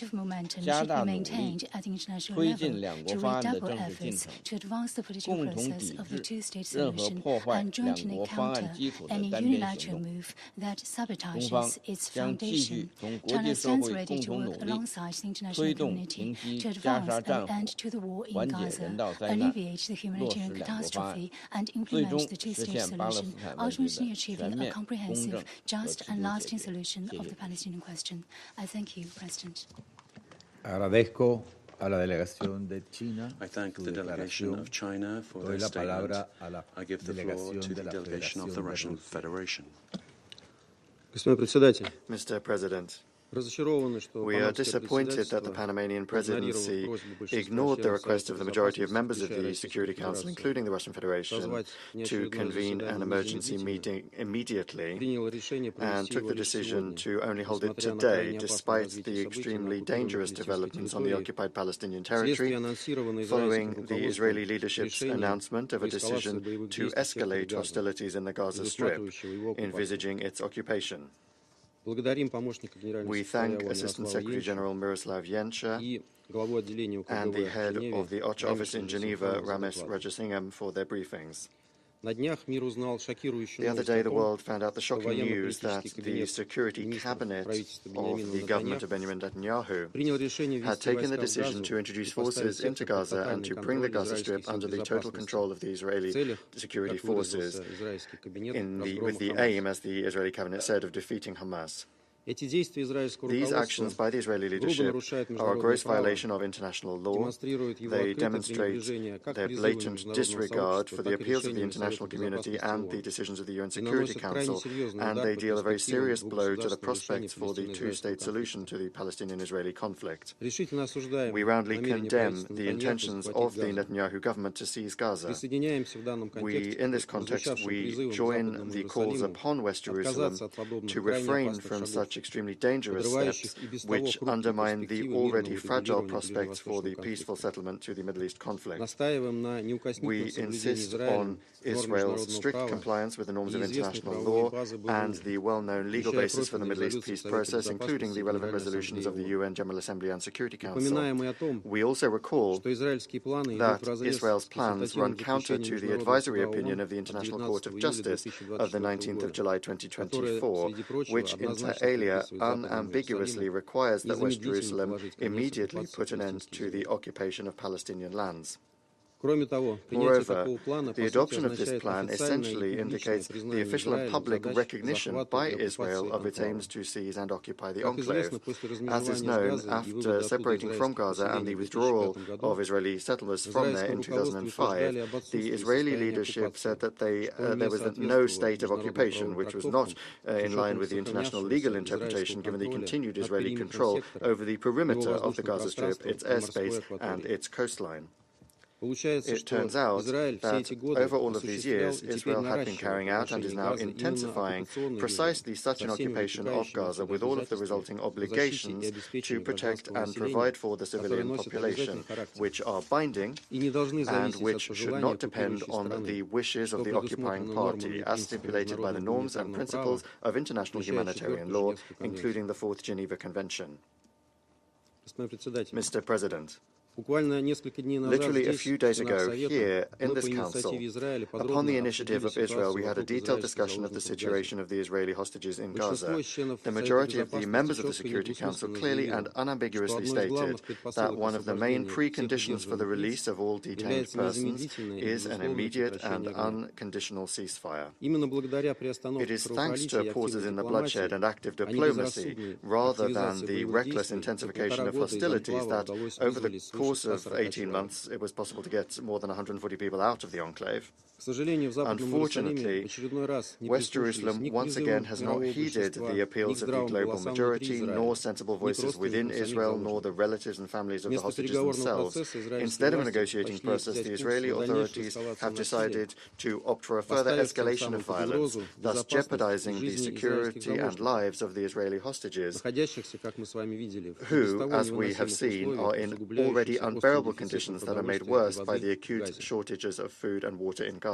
positive momentum 加 should 大 be 努力 maintained at the international 推进 level 两 to redouble efforts to advance the political process of the two-state solution and jointly counter any unilateral move that sabotages its foundation. China stands ready to work alongside the international community to advance an end to the war in Gaza, alleviate the humanitarian catastrophe, and implement the two-state solution, ultimately achieving a comprehensive, just, and lasting solution of the Palestinian question. I thank you, President. Agradezco a la delegación de China. I thank the delegation of China for their Doy la statement. palabra a la I give the floor to the delegación de la delegation of the Federación de Russian Rusia. Federation. Mr. President, we are disappointed that the Panamanian presidency ignored the request of the majority of members of the Security Council, including the Russian Federation, to convene an emergency meeting immediately and took the decision to only hold it today, despite the extremely dangerous developments on the occupied Palestinian territory, following the Israeli leadership's announcement of a decision to escalate hostilities in the Gaza Strip, envisaging its occupation. We thank Assistant Secretary General Miroslav Yencha and the head of the OCHA office in Geneva, Ramesh Rajasingham, for their briefings. The other day, the world found out the shocking news that the Security Cabinet of the government of Benjamin Netanyahu had taken the decision to introduce forces into Gaza and to bring the Gaza Strip under the total control of the Israeli security forces with the aim, as the Israeli cabinet said, of defeating Hamas. These actions by the Israeli leadership are a gross violation of international law. They demonstrate their blatant disregard for the appeals of the international community and the decisions of the UN Security Council, and they deal a very serious blow to the prospects for the two-state solution to the Palestinian-Israeli conflict. We roundly condemn the intentions of the Netanyahu government to seize Gaza. In this context, we join the calls upon West Jerusalem to refrain from such extremely dangerous steps which undermine the already fragile prospects for the peaceful settlement to the Middle East conflict. We insist on Israel's strict compliance with the norms of international law and the well-known legal basis for the Middle East peace process, including the relevant resolutions of the UN General Assembly and Security Council. We also recall that Israel's plans run counter to the advisory opinion of the International Court of Justice of the 19th of July 2024, which inter alia unambiguously requires that West Jerusalem immediately put an end to the occupation of Palestinian lands. Moreover, the adoption of this plan essentially indicates the official and public recognition by Israel of its aims to seize and occupy the enclave. As is known, after separating from Gaza and the withdrawal of Israeli settlers from there in 2005, the Israeli leadership said that there was no state of occupation, which was not in line with the international legal interpretation, given the continued Israeli control over the perimeter of the Gaza Strip, its airspace, and its coastline. It turns out that over all of these years, Israel had been carrying out and is now intensifying precisely such an occupation of Gaza, with all of the resulting obligations to protect and provide for the civilian population, which are binding and which should not depend on the wishes of the occupying party, as stipulated by the norms and principles of international humanitarian law, including the Fourth Geneva Convention. Mr. President, literally a few days ago, here in this Council, upon the initiative of Israel, we had a detailed discussion of the situation of the Israeli hostages in Gaza. The majority of the members of the Security Council clearly and unambiguously stated that one of the main preconditions for the release of all detained persons is an immediate and unconditional ceasefire. It is thanks to pauses in the bloodshed and active diplomacy, rather than the reckless intensification of hostilities, that over the course of 18 months, it was possible to get more than 140 people out of the enclave. Unfortunately, West Jerusalem once again has not heeded the appeals of the global majority, nor sensible voices within Israel, nor the relatives and families of the hostages themselves. Instead of a negotiating process, the Israeli authorities have decided to opt for a further escalation of violence, thus jeopardizing the security and lives of the Israeli hostages, who, as we have seen, are in already unbearable conditions that are made worse by the acute shortages of food and water in Gaza.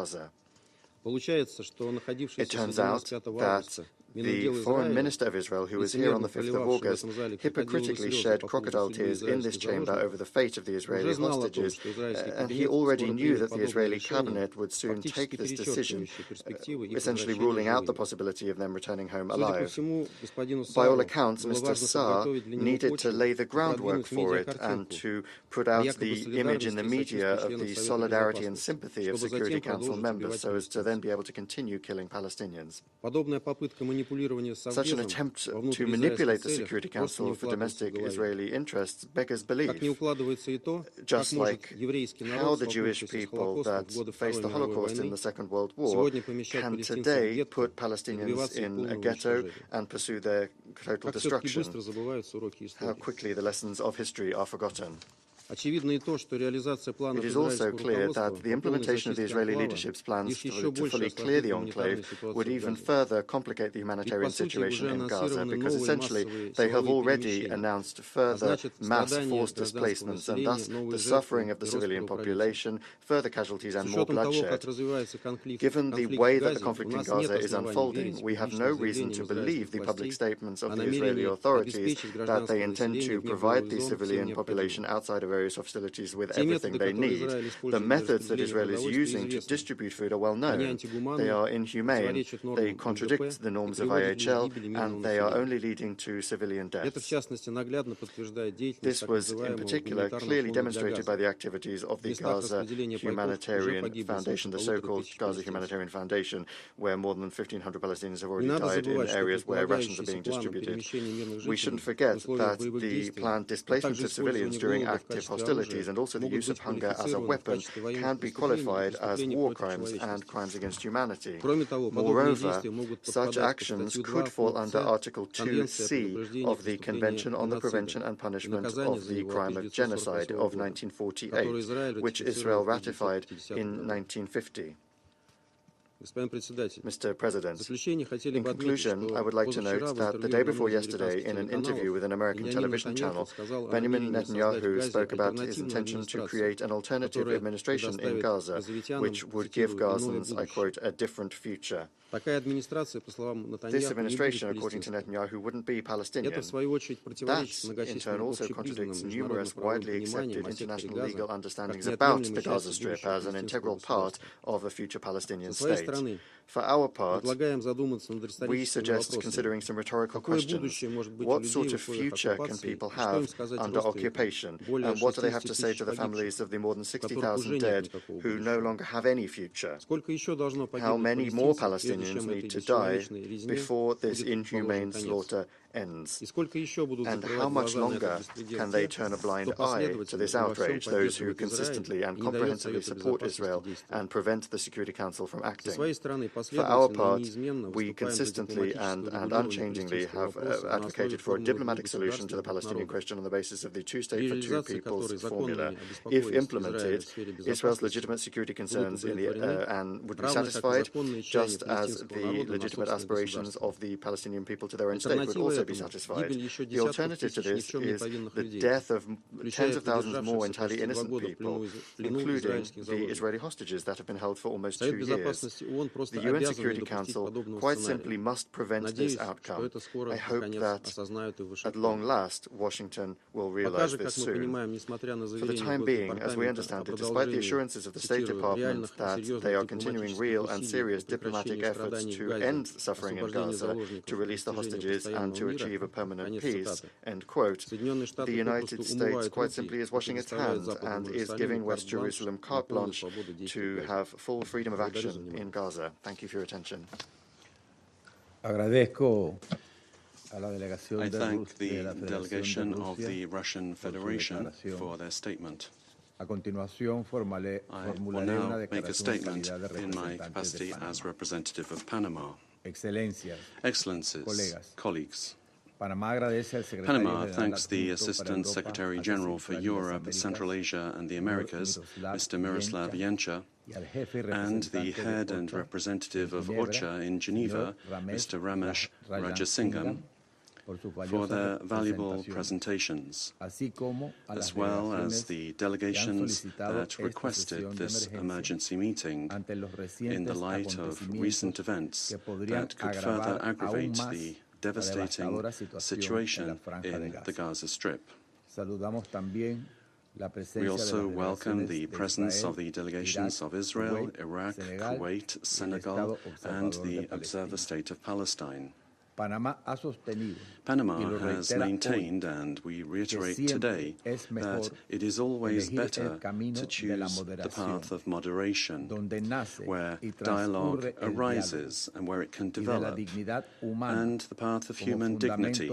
It turns out that the foreign minister of Israel, who was here on the 5th of August, hypocritically shed crocodile tears in this chamber over the fate of the Israeli hostages, and he already knew that the Israeli cabinet would soon take this decision, essentially ruling out the possibility of them returning home alive. By all accounts, Mr. Saar needed to lay the groundwork for it and to put out the image in the media of the solidarity and sympathy of Security Council members so as to then be able to continue killing Palestinians. Such an attempt to manipulate the Security Council for domestic Israeli interests beggars belief, just like how the Jewish people that faced the Holocaust in the Second World War can today put Palestinians in a ghetto and pursue their total destruction. How quickly the lessons of history are forgotten. It is also clear that the implementation of the Israeli leadership's plans to fully clear the enclave would even further complicate the humanitarian situation in Gaza, because essentially they have already announced further mass forced displacements and thus the suffering of the civilian population, further casualties and more bloodshed. Given the way that the conflict in Gaza is unfolding, we have no reason to believe the public statements of the Israeli authorities that they intend to provide the civilian population outside of various hostilities with everything they need. The methods that Israel is using to distribute food are well known. They are inhumane, they contradict the norms of IHL, and they are only leading to civilian deaths. This was, in particular, clearly demonstrated by the activities of the Gaza Humanitarian Foundation, the so-called Gaza Humanitarian Foundation, where more than 1,500 Palestinians have already died in areas where rations are being distributed. We shouldn't forget that the planned displacement of civilians during active hostilities and also the use of hunger as a weapon can be qualified as war crimes and crimes against humanity. Moreover, such actions could fall under Article 2C of the Convention on the Prevention and Punishment of the Crime of Genocide of 1948, which Israel ratified in 1950. Mr. President, in conclusion, I would like to note that the day before yesterday, in an interview with an American television channel, Benjamin Netanyahu spoke about his intention to create an alternative administration in Gaza, which would give Gazans, I quote, a different future. This administration, according to Netanyahu, wouldn't be Palestinian. That, in turn, also contradicts numerous widely accepted international legal understandings about the Gaza Strip as an integral part of a future Palestinian state. For our part, we suggest considering some rhetorical questions. What sort of future can people have under occupation? And what do they have to say to the families of the more than 60,000 dead who no longer have any future? How many more Palestinians need to die before this inhumane slaughter ends? And how much longer can they turn a blind eye to this outrage, those who consistently and comprehensively support Israel and prevent the Security Council from acting? For our part, we consistently and unchangingly have advocated for a diplomatic solution to the Palestinian question on the basis of the two-state for two peoples formula. If implemented, Israel's legitimate security concerns would be satisfied, just as the legitimate aspirations of the Palestinian people to their own state would also be satisfied. The alternative to this is the death of tens of thousands more entirely innocent people, including the Israeli hostages that have been held for almost 2 years. The UN Security Council quite simply must prevent this outcome. I hope that at long last Washington will realize this soon. For the time being, as we understand it, despite the assurances of the State Department that they are continuing real and serious diplomatic efforts to end suffering in Gaza, to release the hostages and to achieve a permanent peace, end quote, the United States quite simply is washing its hands and is giving West Jerusalem carte blanche to have full freedom of action in Gaza. Thank you for your attention. I thank the delegation of the Russian Federation for their statement. I will now make a statement in my capacity as representative of Panama. Excellencies, colleagues, Panama thanks the Assistant Secretary General for Europe, Central Asia and the Americas, Mr. Miroslav Yencha, and the head and representative of OCHA in Geneva, Mr. Ramesh Rajasingham, for their valuable presentations, as well as the delegations that requested this emergency meeting in the light of recent events that could further aggravate the devastating situation in the Gaza Strip. We also welcome the presence of the delegations of Israel, Iraq, Kuwait, Senegal, and the observer state of Palestine. Panama has maintained, and we reiterate today, that it is always better to choose the path of moderation, where dialogue arises and where it can develop, and the path of human dignity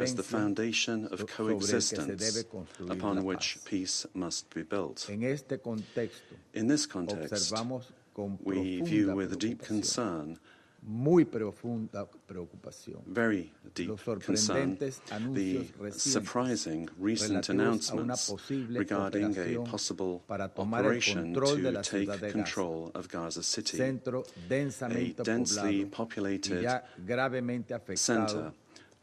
as the foundation of coexistence upon which peace must be built. In this context, we view with deep concern, very deep concern, the surprising recent announcements regarding a possible operation to take control of Gaza City, a densely populated center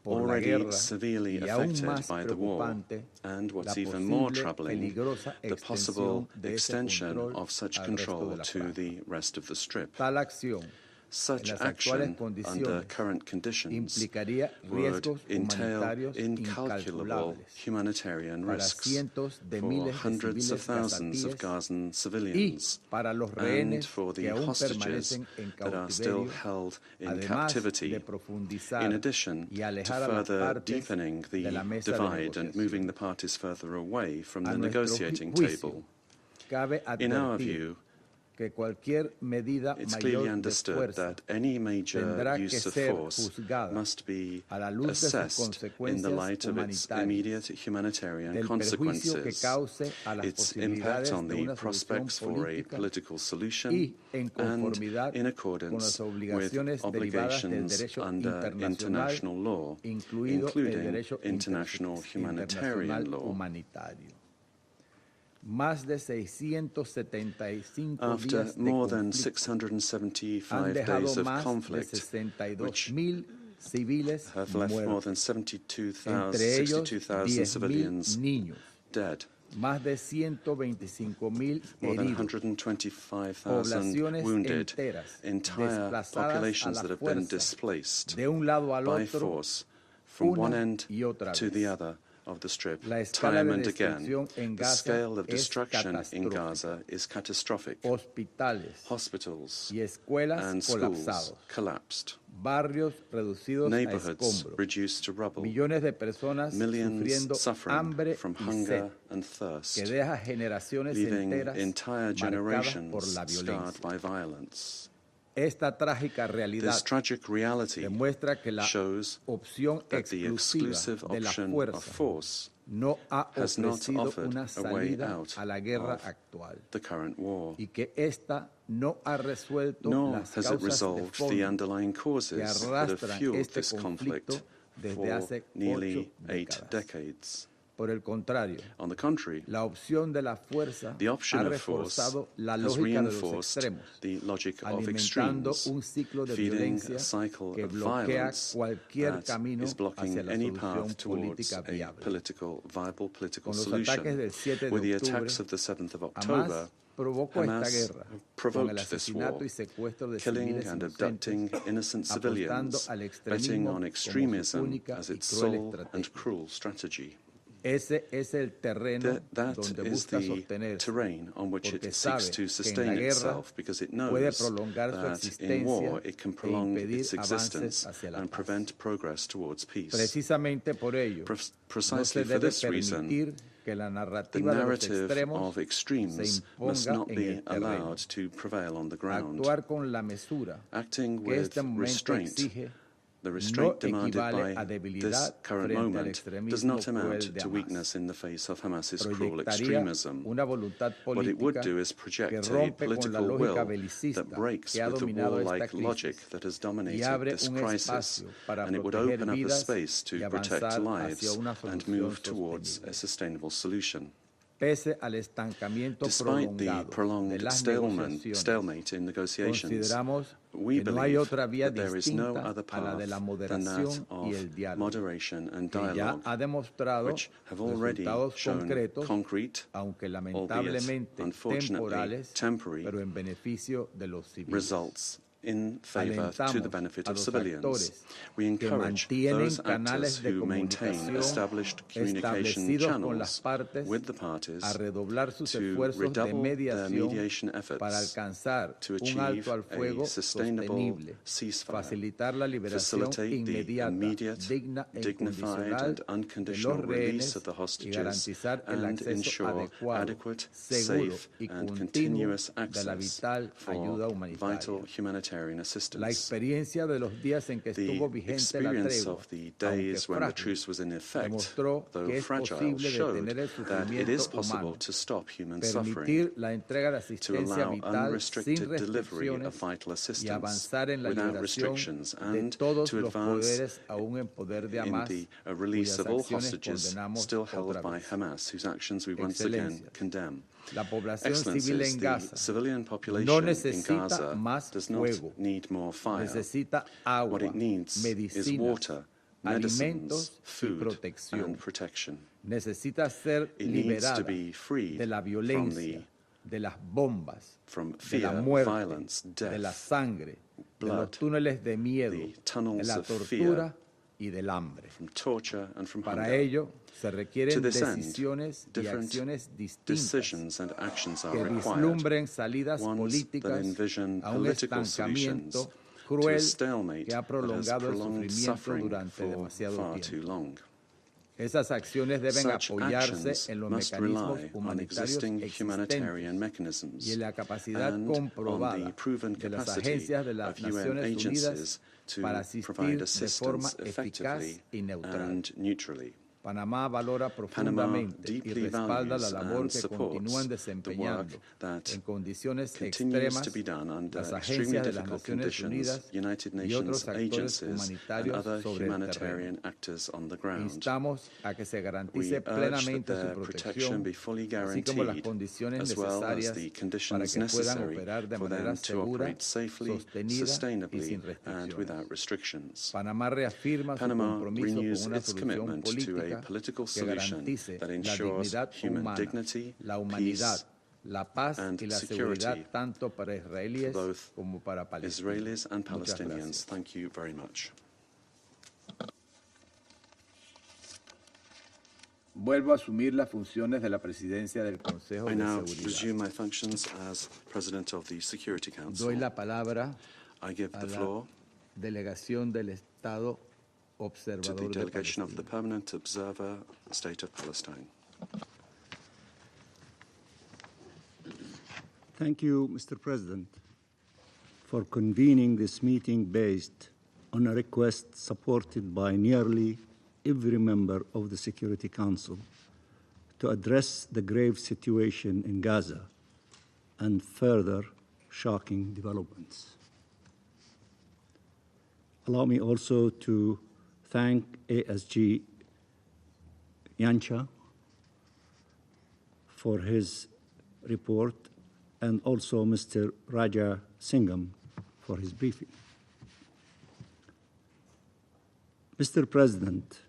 already severely affected by the war, and what's even more troubling, the possible extension of such control to the rest of the Strip. Such action under current conditions would entail incalculable humanitarian risks for hundreds of thousands of Gazan civilians and for the hostages that are still held in captivity, in addition to further deepening the divide and moving the parties further away from the negotiating table. In our view, it's clearly understood that any major use of force must be assessed in the light of its immediate humanitarian consequences, its impact on the prospects for a political solution, and in accordance with obligations under international law, including international humanitarian law. After more than 675 days of conflict, which have left more than 62,000 civilians dead, more than 125,000 wounded, entire populations that have been displaced by force from one end to the other of the Strip, time and again. The scale of destruction in Gaza is catastrophic. Hospitals and schools collapsed. Neighborhoods reduced to rubble. Millions suffering from hunger and thirst, leaving entire generations scarred by violence. This tragic reality shows that the exclusive option of force has not offered a way out of the current war, nor has it resolved the underlying causes that have fueled this conflict for nearly 8 decades. On the contrary, the option of force has reinforced the logic of extremes, feeding a cycle of violence that is blocking any path towards a viable political solution. With the attacks of the 7th of October, Hamas provoked this war, killing and abducting innocent civilians, betting on extremism as its sole and cruel strategy. That is the terrain on which it seeks to sustain itself, because it knows that in war it can prolong its existence and prevent progress towards peace. Precisely for this reason, the narrative of extremes must not be allowed to prevail on the ground. Acting with restraint, the restraint demanded by this current moment does not amount to weakness in the face of Hamas's cruel extremism. What it would do is project a political will that breaks with the war-like logic that has dominated this crisis, and it would open up a space to protect lives and move towards a sustainable solution. Despite the prolonged stalemate in negotiations, we believe that there is no other path than that of moderation and dialogue, which have already shown concrete, albeit unfortunately temporary, results in favor to the benefit of civilians. We encourage those actors who maintain established communication channels with the parties to redouble their mediation efforts to achieve a sustainable ceasefire, facilitate the immediate, dignified and unconditional release of the hostages, and ensure adequate, safe and continuous access for vital humanitarian assistance. The experience of the days when the truce was in effect, though fragile, showed that it is possible to stop human suffering, to allow unrestricted delivery of vital assistance without restrictions, and to advance in the release of all hostages still held by Hamas, whose actions we once again condemn. Excellencies, the civilian population in Gaza does not need more fire. What it needs is water, medicines, food, and protection. It needs to be freed from fear, violence, death, blood, the tunnels of fear, from torture and from hunger. To this end, different decisions and actions are required, ones that envision political solutions to a stalemate that has prolonged suffering for far too long. Such actions must rely on existing humanitarian mechanisms and on the proven capacity of UN agencies to provide assistance effectively and neutrally. Panama deeply values and supports the work that continues to be done under extremely difficult conditions, United Nations agencies and other humanitarian actors on the ground. We urge that their protection be fully guaranteed, as well as the conditions necessary for them to operate safely, sustainably, and without restrictions. Panama renews its commitment to a political solution that ensures human dignity, peace, and security for both Israelis and Palestinians. Thank you very much. Vuelvo a asumir las funciones de la presidencia del Consejo de I now Seguridad. resume my functions as President of the Security Council. Doy la palabra I give the floor delegación del Estado to the delegation of the Permanent Observer, State of Palestine. Thank you, Mr. President, for convening this meeting based on a request supported by nearly every member of the Security Council to address the grave situation in Gaza and further shocking developments. Allow me also to thank ASG Yancha for his report and also Mr. Raja Singham for his briefing. Mr. President,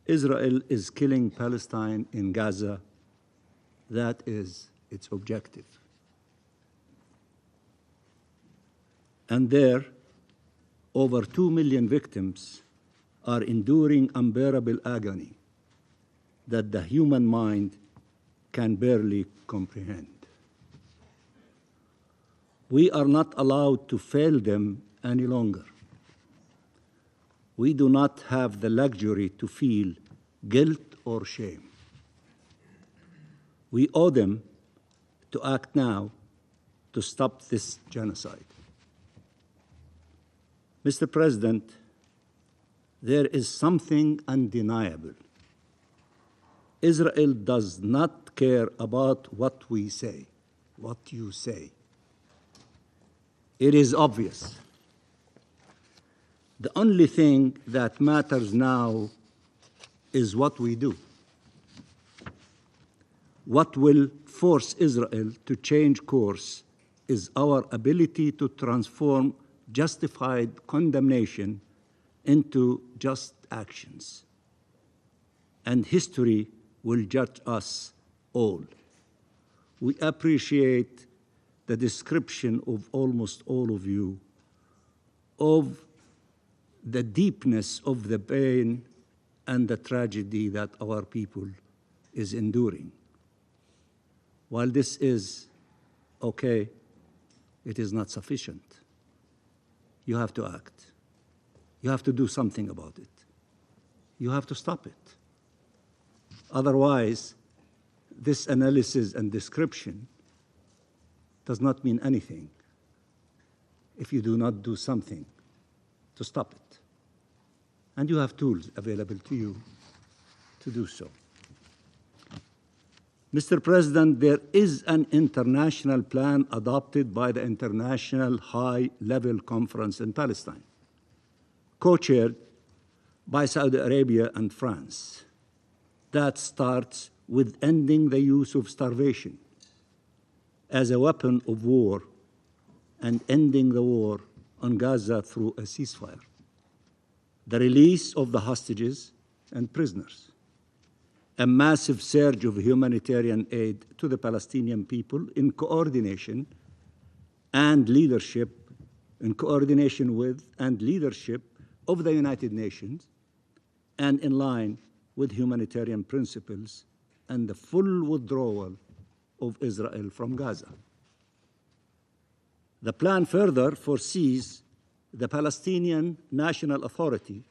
Israel is killing Palestine in Gaza. That is its objective. And there, over 2 million victims are enduring unbearable agony that the human mind can barely comprehend. We are not allowed to fail them any longer. We do not have the luxury to feel guilt or shame. We owe them to act now to stop this genocide. Mr. President, there is something undeniable. Israel does not care about what we say, what you say. It is obvious. The only thing that matters now is what we do. What will force Israel to change course is our ability to transform justified condemnation into just actions. And history will judge us all. We appreciate the description of almost all of you of the deepness of the pain and the tragedy that our people is enduring. While this is okay, it is not sufficient. You have to act. You have to do something about it. You have to stop it. Otherwise, this analysis and description does not mean anything if you do not do something to stop it. And you have tools available to you to do so. Mr. President, there is an international plan adopted by the International High-Level Conference in Palestine, co-chaired by Saudi Arabia and France, that starts with ending the use of starvation as a weapon of war and ending the war on Gaza through a ceasefire, the release of the hostages and prisoners, a massive surge of humanitarian aid to the Palestinian people in coordination and leadership, in coordination with and leadership of the United Nations, and in line with humanitarian principles and the full withdrawal of Israel from Gaza. The plan further foresees the Palestinian National Authority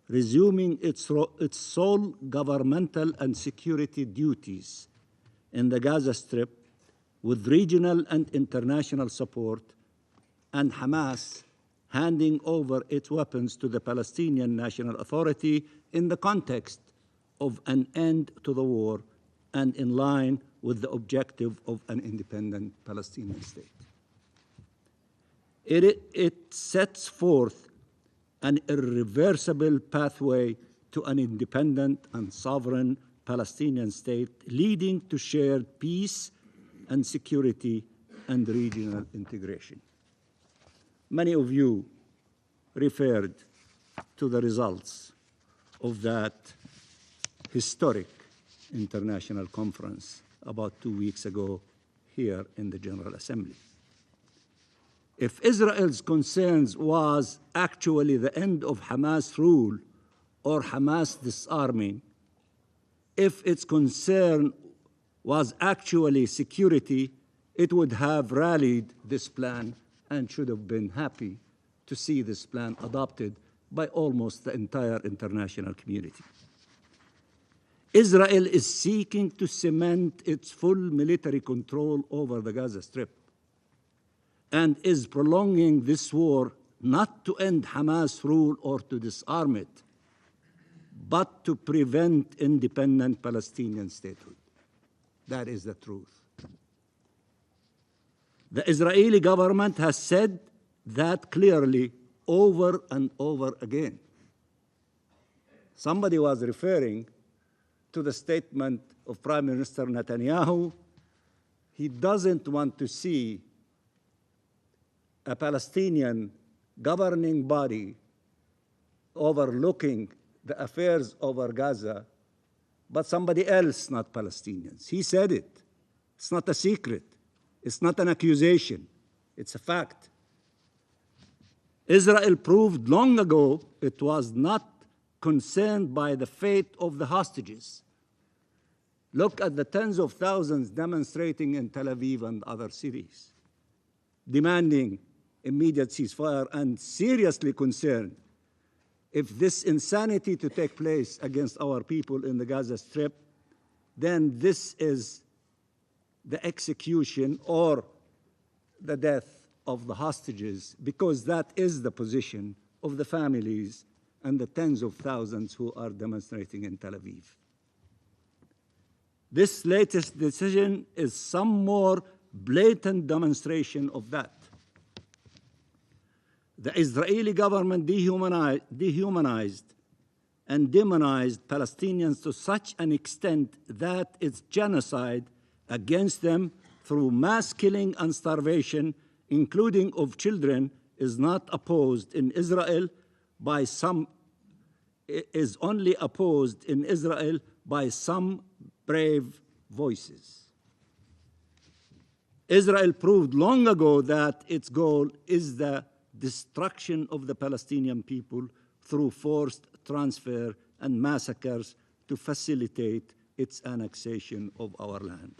resuming its sole governmental and security duties in the Gaza Strip with regional and international support, and Hamas handing over its weapons to the Palestinian National Authority in the context of an end to the war and in line with the objective of an independent Palestinian state. It sets forth an irreversible pathway to an independent and sovereign Palestinian state leading to shared peace and security and regional integration. Many of you referred to the results of that historic international conference about 2 weeks ago here in the General Assembly. If Israel's concerns was actually the end of Hamas rule or Hamas disarming, if its concern was actually security, it would have rallied this plan and should have been happy to see this plan adopted by almost the entire international community. Israel is seeking to cement its full military control over the Gaza Strip and is prolonging this war not to end Hamas rule or to disarm it, but to prevent independent Palestinian statehood. That is the truth. The Israeli government has said that clearly over and over again. Somebody was referring to the statement of Prime Minister Netanyahu. He doesn't want to see a Palestinian governing body overlooking the affairs over Gaza, but somebody else, not Palestinians. He said it. It's not a secret. It's not an accusation. It's a fact. Israel proved long ago it was not concerned by the fate of the hostages. Look at the tens of thousands demonstrating in Tel Aviv and other cities, demanding immediate ceasefire and seriously concerned if this insanity to take place against our people in the Gaza Strip, then this is the execution or the death of the hostages, because that is the position of the families and the tens of thousands who are demonstrating in Tel Aviv. This latest decision is some more blatant demonstration of that. The Israeli government dehumanized and demonized Palestinians to such an extent that its genocide against them through mass killing and starvation, including of children, is not opposed in Israel by some, is only opposed in Israel by some brave voices. Israel proved long ago that its goal is the destruction of the Palestinian people through forced transfer and massacres to facilitate its annexation of our land.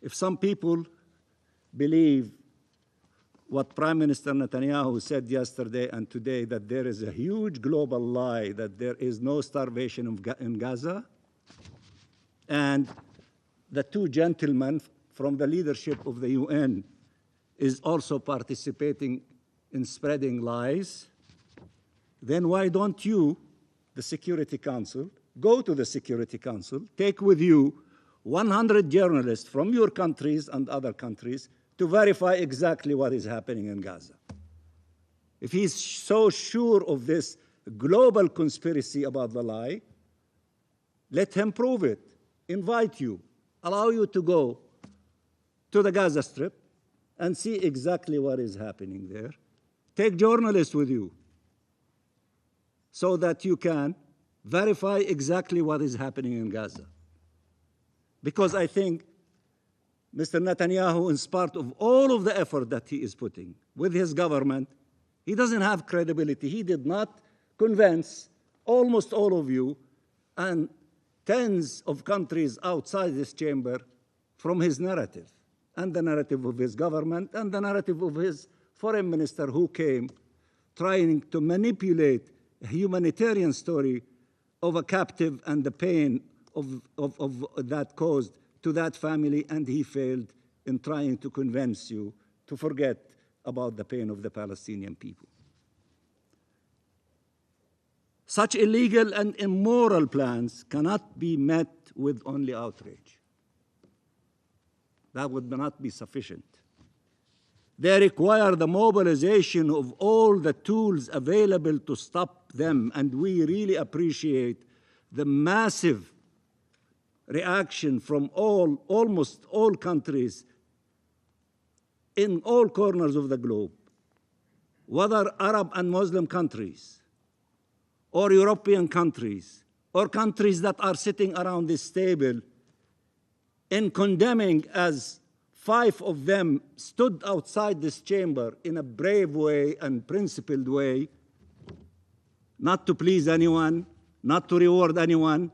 If some people believe what Prime Minister Netanyahu said yesterday and today, that there is a huge global lie, that there is no starvation in Gaza, and the two gentlemen from the leadership of the UN is also participating in spreading lies, then why don't you, the Security Council, go to the Security Council, take with you 100 journalists from your countries and other countries to verify exactly what is happening in Gaza. If he's so sure of this global conspiracy about the lie, let him prove it, invite you, allow you to go to the Gaza Strip and see exactly what is happening there. Take journalists with you so that you can verify exactly what is happening in Gaza. Because I think Mr. Netanyahu, in spite of all of the effort that he is putting with his government, he doesn't have credibility. He did not convince almost all of you and tens of countries outside this chamber from his narrative, and the narrative of his government, and the narrative of his foreign minister who came trying to manipulate a humanitarian story of a captive and the pain of that caused to that family, and he failed in trying to convince you to forget about the pain of the Palestinian people. Such illegal and immoral plans cannot be met with only outrage. That would not be sufficient. They require the mobilization of all the tools available to stop them, and we really appreciate the massive reaction from almost all countries in all corners of the globe, whether Arab and Muslim countries, or European countries, or countries that are sitting around this table, in condemning, as 5 of them stood outside this chamber in a brave way and principled way, not to please anyone, not to reward anyone,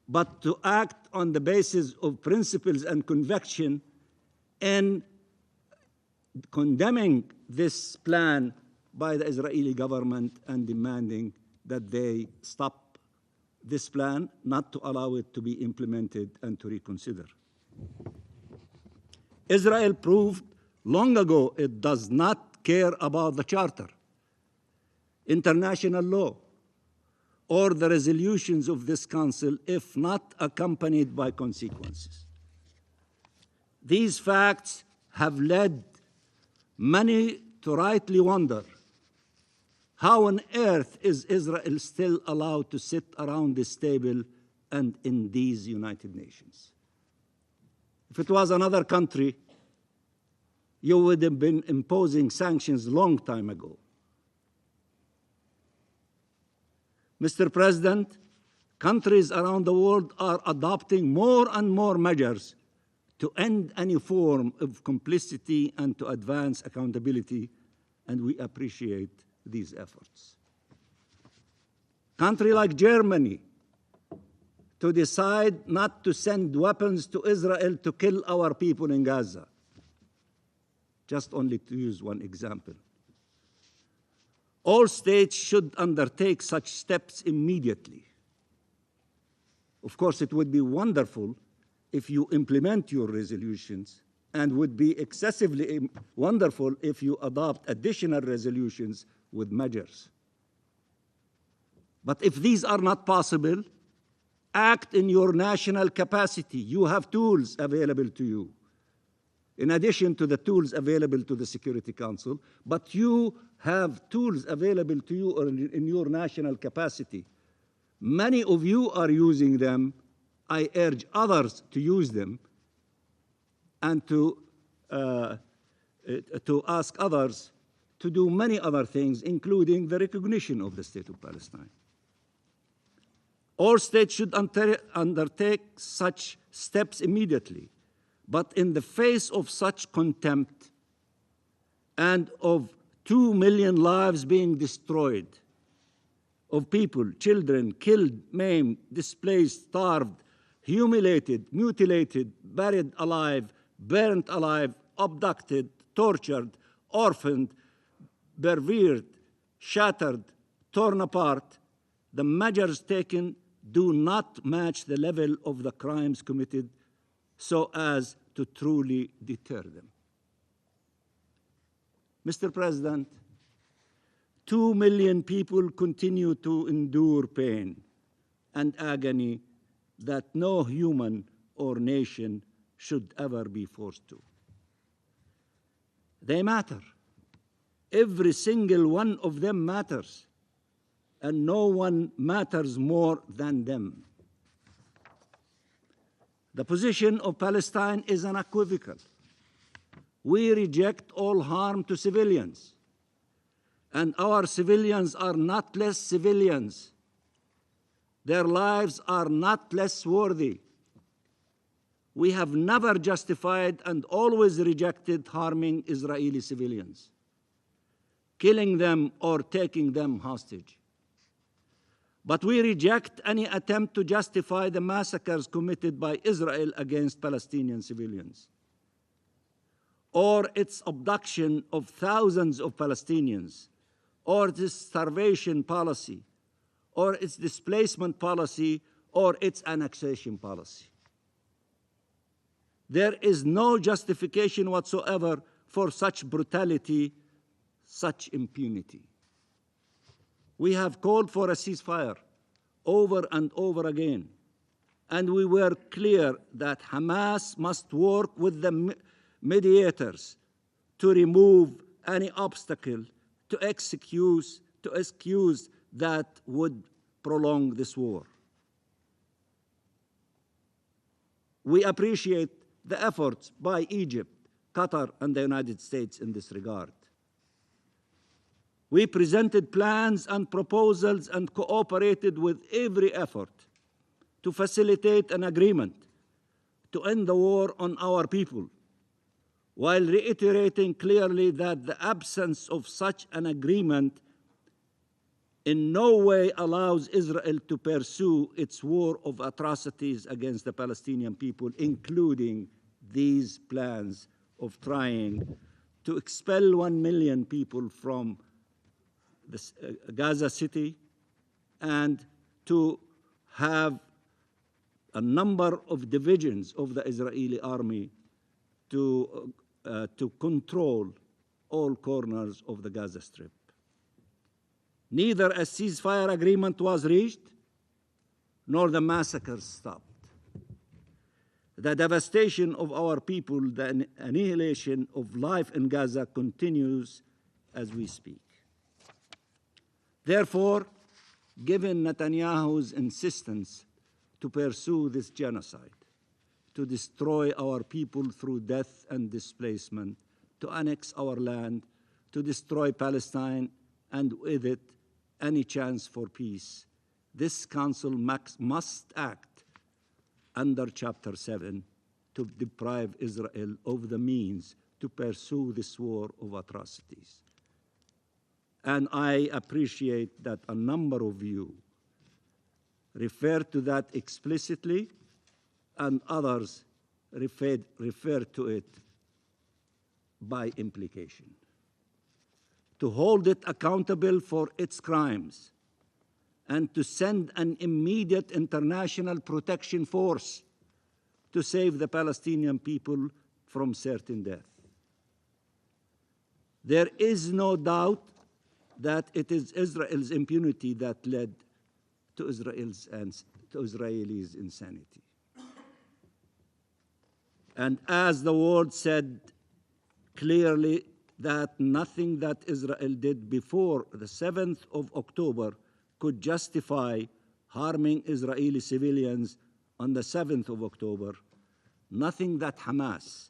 but to act on the basis of principles and conviction in condemning this plan by the Israeli government and demanding that they stop this plan, not to allow it to be implemented and to reconsider. Israel proved long ago it does not care about the Charter, international law, or the resolutions of this Council if not accompanied by consequences. These facts have led many to rightly wonder, how on earth is Israel still allowed to sit around this table and in these United Nations? If it was another country, you would have been imposing sanctions long time ago. Mr. President, countries around the world are adopting more and more measures to end any form of complicity and to advance accountability, and we appreciate these efforts. Country like Germany to decide not to send weapons to Israel to kill our people in Gaza, just only to use one example. All states should undertake such steps immediately. Of course, it would be wonderful if you implement your resolutions, and would be excessively wonderful if you adopt additional resolutions with measures. But if these are not possible, act in your national capacity. You have tools available to you. in addition to the tools available to the Security Council, but you have tools available to you in your national capacity. Many of you are using them. I urge others to use them and to ask others to do many other things, including the recognition of the State of Palestine. All states should undertake such steps immediately, but in the face of such contempt and of 2 million lives being destroyed, of people, children, killed, maimed, displaced, starved, humiliated, mutilated, buried alive, burnt alive, abducted, tortured, orphaned, perverted, shattered, torn apart, the measures taken do not match the level of the crimes committed so as to truly deter them. Mr. President, 2 million people continue to endure pain and agony that no human or nation should ever be forced to. They matter. Every single one of them matters, and no one matters more than them. The position of Palestine is unequivocal. We reject all harm to civilians, and our civilians are not less civilians. Their lives are not less worthy. We have never justified and always rejected harming Israeli civilians, killing them or taking them hostage. But we reject any attempt to justify the massacres committed by Israel against Palestinian civilians, or its abduction of thousands of Palestinians, or its starvation policy, or its displacement policy, or its annexation policy. There is no justification whatsoever for such brutality, such impunity. We have called for a ceasefire over and over again, and we were clear that Hamas must work with the mediators to remove any obstacle to excuse that would prolong this war. We appreciate the efforts by Egypt, Qatar, and the United States in this regard. We presented plans and proposals and cooperated with every effort to facilitate an agreement to end the war on our people, while reiterating clearly that the absence of such an agreement in no way allows Israel to pursue its war of atrocities against the Palestinian people, including these plans of trying to expel 1 million people from the Gaza city and to have a number of divisions of the Israeli army to control all corners of the Gaza Strip. Neither a ceasefire agreement was reached, nor the massacres stopped. The devastation of our people, the annihilation of life in Gaza continues as we speak. Therefore, given Netanyahu's insistence to pursue this genocide, to destroy our people through death and displacement, to annex our land, to destroy Palestine, and with it, any chance for peace, this Council must act under Chapter 7 to deprive Israel of the means to pursue this war of atrocities. And I appreciate that a number of you refer to that explicitly, and others refer to it by implication. To hold it accountable for its crimes and to send an immediate international protection force to save the Palestinian people from certain death. There is no doubt that it is Israel's impunity that led to Israelis' insanity. And as the world said clearly that nothing that Israel did before the 7th of October could justify harming Israeli civilians on the 7th of October, nothing that Hamas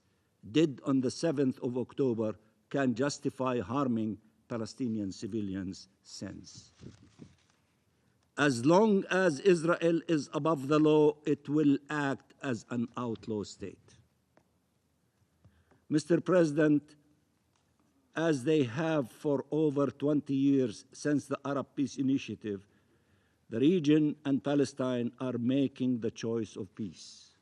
did on the 7th of October can justify harming Palestinian civilians since. As long as Israel is above the law, it will act as an outlaw state. Mr. President, as they have for over 20 years since the Arab Peace Initiative, the region and Palestine are making the choice of peace.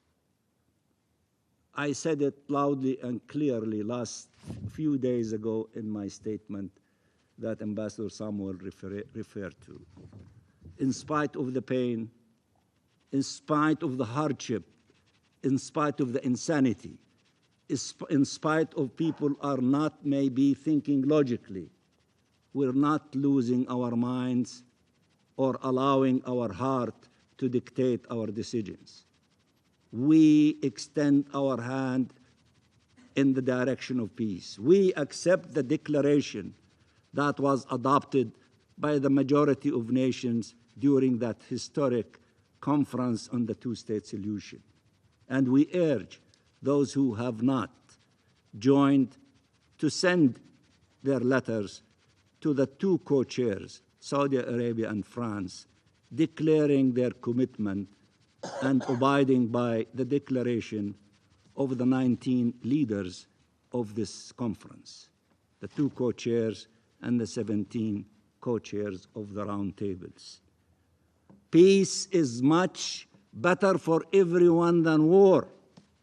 I said it loudly and clearly last few days ago in my statement that Ambassador Samuel referred to. In spite of the pain, in spite of the hardship, in spite of the insanity, in spite of people are not maybe thinking logically, we're not losing our minds or allowing our heart to dictate our decisions. We extend our hand in the direction of peace. We accept the declaration that was adopted by the majority of nations during that historic conference on the two-state solution. And we urge those who have not joined to send their letters to the two co-chairs, Saudi Arabia and France, declaring their commitment and abiding by the declaration of the 19 leaders of this conference, the two co-chairs and the 17 co-chairs of the round tables. Peace is much better for everyone than war.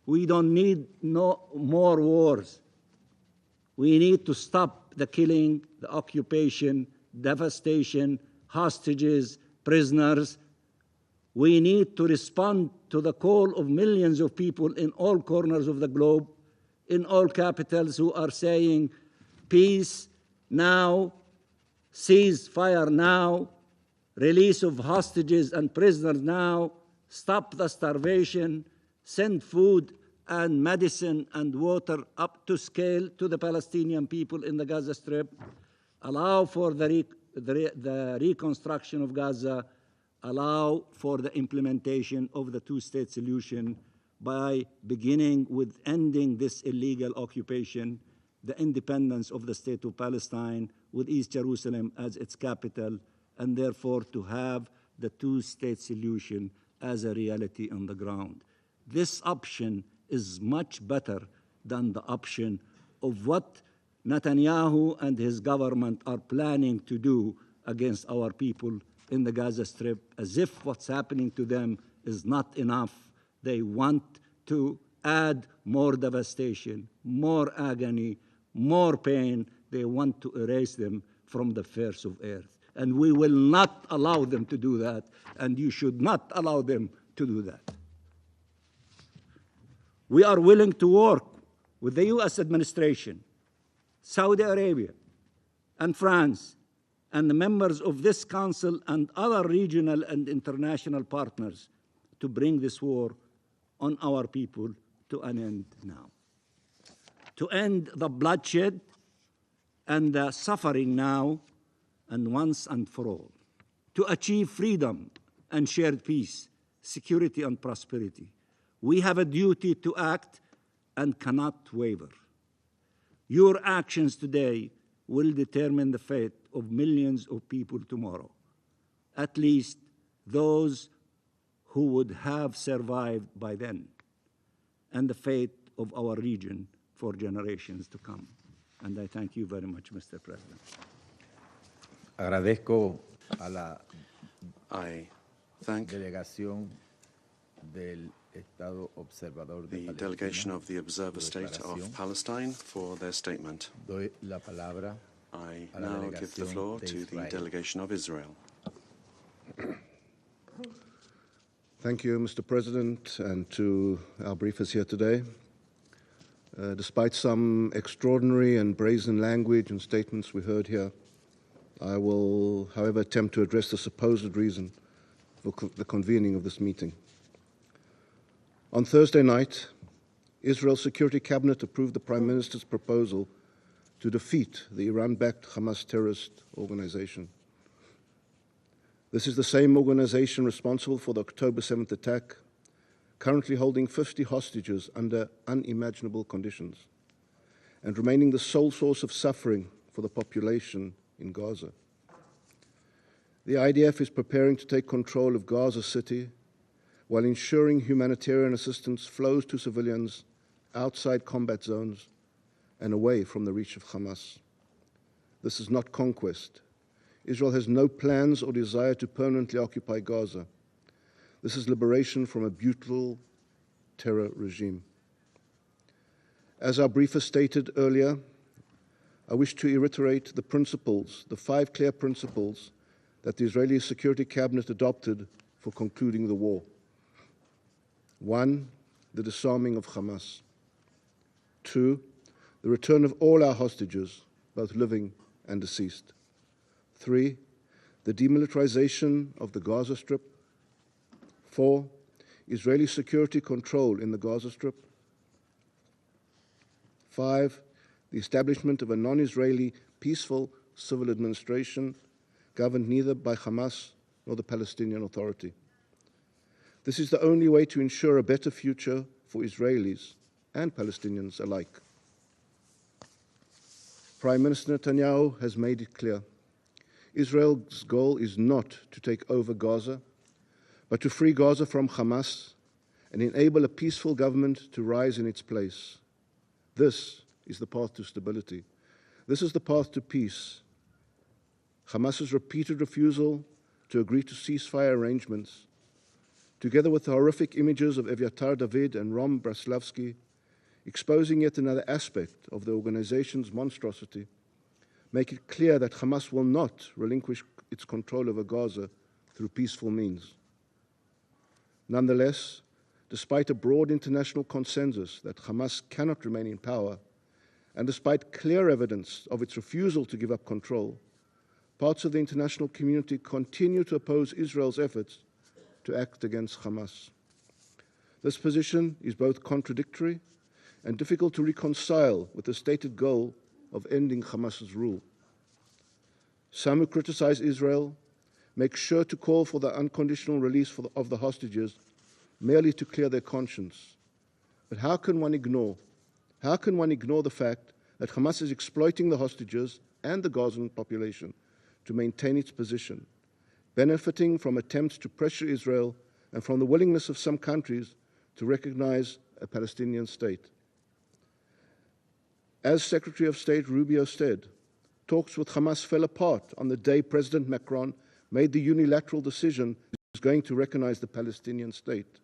We don't need no more wars. We need to stop the killing, the occupation, devastation, hostages, prisoners. We need to respond to the call of millions of people in all corners of the globe, in all capitals, who are saying, peace now, ceasefire now, release of hostages and prisoners now, stop the starvation, send food and medicine and water up to scale to the Palestinian people in the Gaza Strip, allow for the reconstruction of Gaza, allow for the implementation of the two-state solution by beginning with ending this illegal occupation, the independence of the state of Palestine with East Jerusalem as its capital, and therefore to have the two-state solution as a reality on the ground. This option is much better than the option of what Netanyahu and his government are planning to do against our people in the Gaza Strip, as if what's happening to them is not enough. They want to add more devastation, more agony, more pain. They want to erase them from the face of earth. And we will not allow them to do that, and you should not allow them to do that. We are willing to work with the U.S. administration, Saudi Arabia, and France, and the members of this council and other regional and international partners to bring this war on our people to an end now. To end the bloodshed and the suffering now and once and for all. To achieve freedom and shared peace, security and prosperity. We have a duty to act and cannot waver. Your actions today will determine the fate of millions of people tomorrow, at least those who would have survived by then, and the fate of our region for generations to come. And I thank you very much, Mr. President. Agradezco a la delegación del Estado observador de the delegation of the Observer State of Palestine for their statement. Doy la palabra I now give the floor to the delegation of Israel. Thank you, Mr. President, and to our briefers here today. Despite some extraordinary and brazen language and statements we heard here, I will, however, attempt to address the supposed reason for the convening of this meeting. On Thursday night, Israel's Security Cabinet approved the Prime Minister's proposal to defeat the Iran-backed Hamas terrorist organization. This is the same organization responsible for the October 7th attack, currently holding 50 hostages under unimaginable conditions and remaining the sole source of suffering for the population in Gaza. The IDF is preparing to take control of Gaza City while ensuring humanitarian assistance flows to civilians outside combat zones and away from the reach of Hamas. This is not conquest. Israel has no plans or desire to permanently occupy Gaza. This is liberation from a brutal terror regime. As our briefer stated earlier, I wish to reiterate the principles, the 5 clear principles that the Israeli Security Cabinet adopted for concluding the war. 1, the disarming of Hamas. 2, the return of all our hostages, both living and deceased. 3, the demilitarization of the Gaza Strip. 4, Israeli security control in the Gaza Strip. 5, the establishment of a non-Israeli peaceful civil administration governed neither by Hamas nor the Palestinian Authority. This is the only way to ensure a better future for Israelis and Palestinians alike. Prime Minister Netanyahu has made it clear. Israel's goal is not to take over Gaza, but to free Gaza from Hamas and enable a peaceful government to rise in its place. This is the path to stability. This is the path to peace. Hamas's repeated refusal to agree to ceasefire arrangements, together with the horrific images of Eviatar David and Rom Braslavsky, exposing yet another aspect of the organization's monstrosity, make it clear that Hamas will not relinquish its control over Gaza through peaceful means. Nonetheless, despite a broad international consensus that Hamas cannot remain in power, and despite clear evidence of its refusal to give up control, parts of the international community continue to oppose Israel's efforts to act against Hamas. This position is both contradictory and difficult to reconcile with the stated goal of ending Hamas's rule. Some who criticize Israel make sure to call for the unconditional release of the hostages merely to clear their conscience. But how can one ignore the fact that Hamas is exploiting the hostages and the Gazan population to maintain its position, benefiting from attempts to pressure Israel and from the willingness of some countries to recognize a Palestinian state? As Secretary of State Rubio said, talks with Hamas fell apart on the day President Macron made the unilateral decision he was going to recognize the Palestinian state.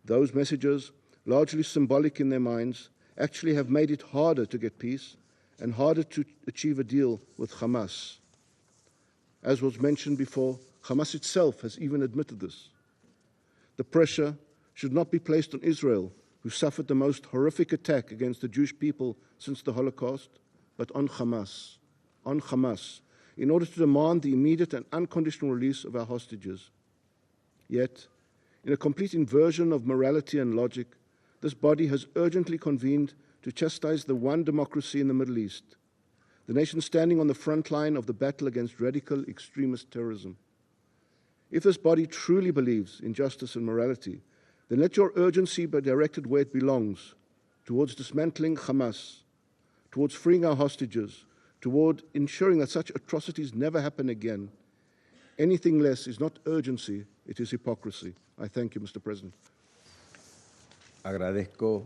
Those messages, largely symbolic in their minds, actually have made it harder to get peace and harder to achieve a deal with Hamas. As was mentioned before, Hamas itself has even admitted this. The pressure should not be placed on Israel, who suffered the most horrific attack against the Jewish people since the Holocaust, but on Hamas, in order to demand the immediate and unconditional release of our hostages. Yet, in a complete inversion of morality and logic, this body has urgently convened to chastise the one democracy in the Middle East, the nation standing on the front line of the battle against radical extremist terrorism. If this body truly believes in justice and morality, then let your urgency be directed where it belongs, towards dismantling Hamas, towards freeing our hostages, toward ensuring that such atrocities never happen again. Anything less is not urgency, it is hypocrisy. I thank you, Mr. President. Agradezco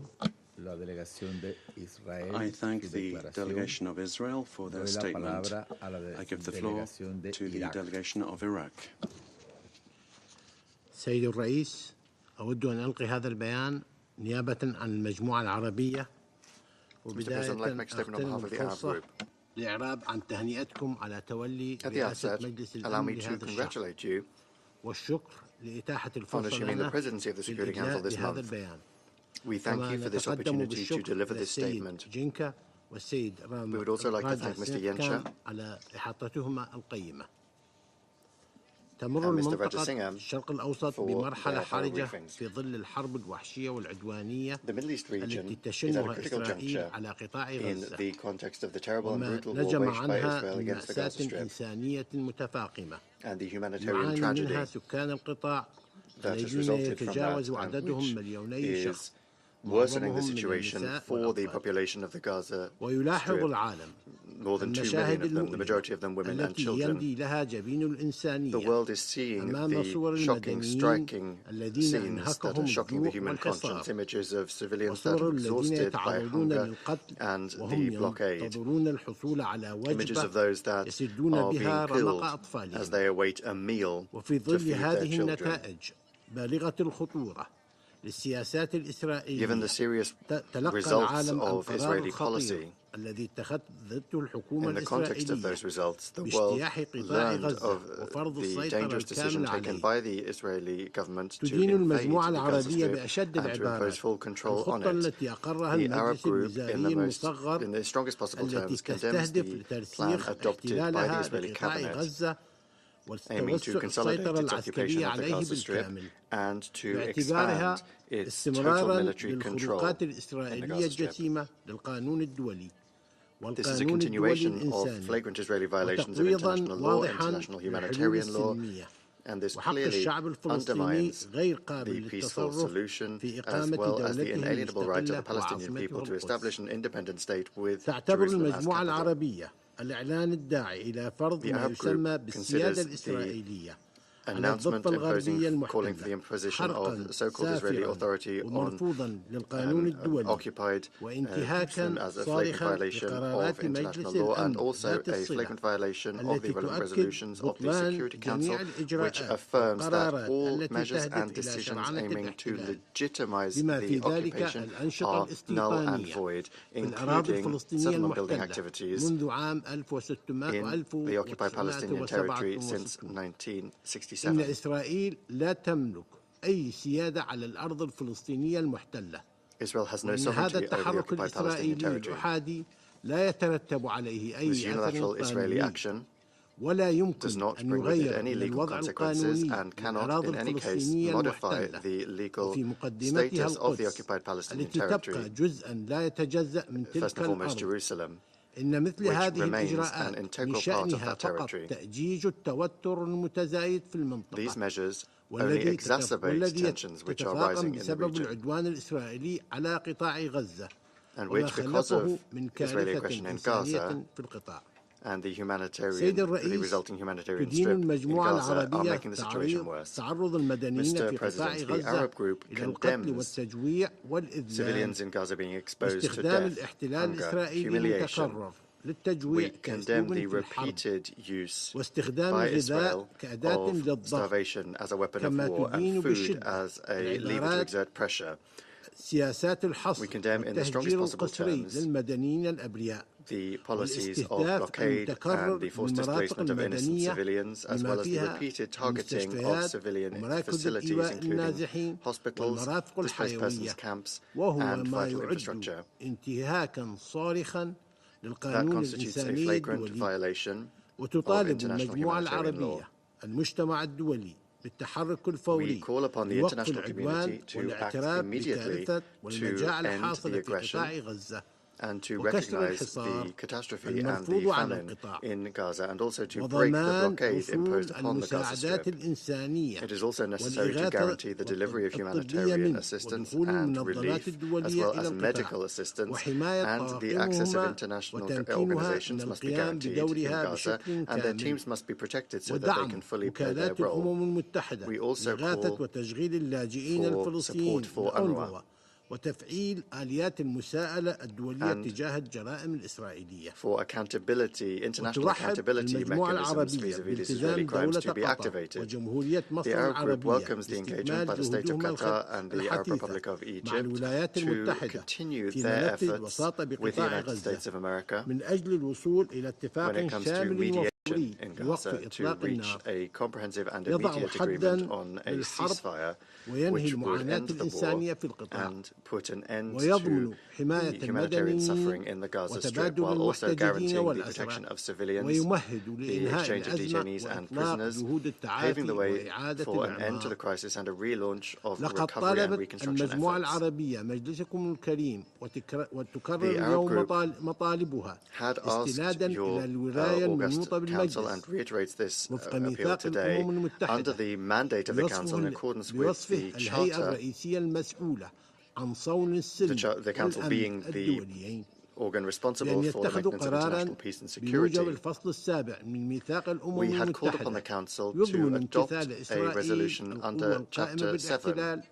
la delegación de Israel. I thank the delegation of Israel for their statement. I give the floor to the delegation of Iraq. سيد الرئيس، أود أن ألقي هذا البيان نيابة عن المجموعة العربية وبداية أغتنم الفرصة للإعراب عن تهنئتكم على تولي رئاسة مجلس الأمن لهذا الشهر والشكر لإتاحة الفرصة لنا لإجلاء هذا البيان. We thank you for this opportunity to deliver this statement. We would also like to thank Mr. Yensha على إحاطتهما القيمة. تمر المنطقة الشرق الأوسط بمرحلة حرجة في ظل الحرب الوحشية والعدوانية التي تشنها إسرائيل على قطاع غزة وما نجم عنها من مأساة إنسانية متفاقمة يعاني منها سكان القطاع الذين يتجاوز عددهم مليوني شخص معظمهم من النساء والأطفال ويلاحظ العالم المشاهد المؤلمة التي يندي لها جبين الإنسانية أمام صور المدنيين الذين أنهكهم الجوع والحصار وصور الذين يتعرضون للقتل وهم ينتظرون الحصول على وجبة يسدون بها رمق أطفالهم وفي ظل هذه النتائج بالغة الخطورة للسياسات الإسرائيلية تلقى العالم القرار الخطير الذي اتخذته الحكومة الإسرائيلية باجتياح قطاع غزة وفرض السيطرة الكاملة عليه. تدين المجموعة العربية بأشد العبارات الخطة التي أقرها المجلس الوزاري المصغر التي تستهدف لترسيخ احتلالها لقطاع غزة وتوسع السيطرة العسكرية عليه بالكامل باعتبارها استمرارا للخروقات الإسرائيلية الجسيمة للقانون الدولي والقانون الدولي الإنساني وتقويضا واضحا للحلول السلمية وحق الشعب الفلسطيني غير قابل للتصرف في إقامة دولته المستقلة وعاصمته تعتبر المجموعة العربية الإعلان الداعي إلى فرض ما يسمى بالسيادة الإسرائيلية على الضفة الغربية المحتلة حرقا سافرا ومرفوضا للقانون الدولي وانتهاكا صارخا لقرارات مجلس الأمن ذات الصلة التي تؤكد بطلان جميع الإجراءات والقرارات التي تهدف إلى شرعنة الاحتلال بما في ذلك الأنشطة الاستيطانية في الأراضي الفلسطينية المحتلة منذ عام 1967 إن إسرائيل لا تملك أي سيادة على الأرض الفلسطينية المحتلة وإن هذا التحرك الإسرائيلي الأحادي لا يترتب عليه أي أثر قانوني ولا يمكن أن يغير من الوضع القانوني للأراضي الفلسطينية المحتلة وفي مقدمتها القدس التي تبقى جزءا لا يتجزأ من تلك الأرض. إن مثل هذه الإجراءات من شأنها فقط تأجيج التوتر المتزايد في المنطقة والذي تتفاقم بسبب العدوان الإسرائيلي على قطاع غزة وما خلفه من كارثة إنسانية في القطاع. سيد الرئيس، تدين المجموعة العربية تعرض المدنيين في قطاع غزة إلى القتل والتجويع والإذلال واستخدام الاحتلال الإسرائيلي المتكرر للتجويع كأسلوب في الحرب واستخدام الغذاء كأداة للضغط كما تدين بشدة العبارات سياسات الحصر والتهجير القسري للمدنيين الأبرياء والاستهداف المتكرر للمرافق المدنية بما فيها المستشفيات ومراكز الإيواء النازحين والمرافق الحيوية وهو ما يعد انتهاكا صارخا للقانون الإنساني الدولي وتطالب المجموعة العربية المجتمع الدولي بالتحرك الفوري لوقف العدوان والاعتراف بكارثة والمجاعة الحاصلة في قطاع غزة وكسر الحصار المرفوض على القطاع وضمان وصول المساعدات الإنسانية والإغاثة الطبية منه ودخول المنظمات الدولية إلى القطاع وحماية طاقمهما وتمكينها من القيام بدورها بشكل كامل ودعم وكالات الأمم المتحدة لإغاثة وتشغيل اللاجئين الفلسطينيين من وتفعيل آليات المساءلة الدولية تجاه الجرائم الإسرائيلية. وترحب المجموعة العربية بالتزام دولة قطر وجمهورية مصر العربية باستكمال جهودهما الحثيثة مع الولايات المتحدة في ملف الوساطة بقطاع غزة من أجل الوصول إلى اتفاق شامل in Gaza to reach a comprehensive and immediate agreement on a ceasefire which would end the war and put an end to the humanitarian suffering in the Gaza Strip, while also guaranteeing the protection of civilians, the exchange of detainees and prisoners, paving the way for an end to the crisis and a relaunch of recovery and reconstruction efforts. The Arab Group had asked your August Council and reiterates this appeal today under the mandate of the Council in accordance with the Charter, the Council being the organ responsible for the maintenance of international peace and security. We had called upon the Council to adopt a resolution under Chapter 7,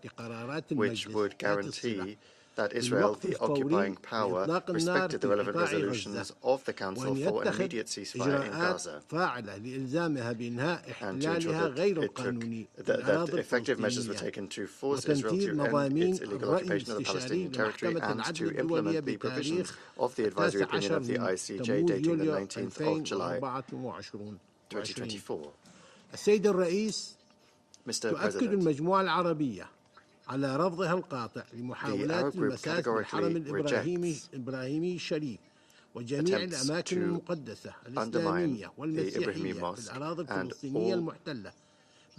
which would guarantee that Israel, the occupying power, respected the relevant resolutions of the Council for an immediate ceasefire in Gaza, and to ensure that effective measures were taken to force Israel to end its illegal occupation of the Palestinian territory and to implement the provisions of the advisory opinion of the ICJ dating the 19th of July, 2024. Mr. President, على رفضها القاطع لمحاولات المساس بحرم إبراهيمي الشريف وجميع الأماكن المقدسة الإسلامية والمسيحية في الأراضي الفلسطينية المحتلة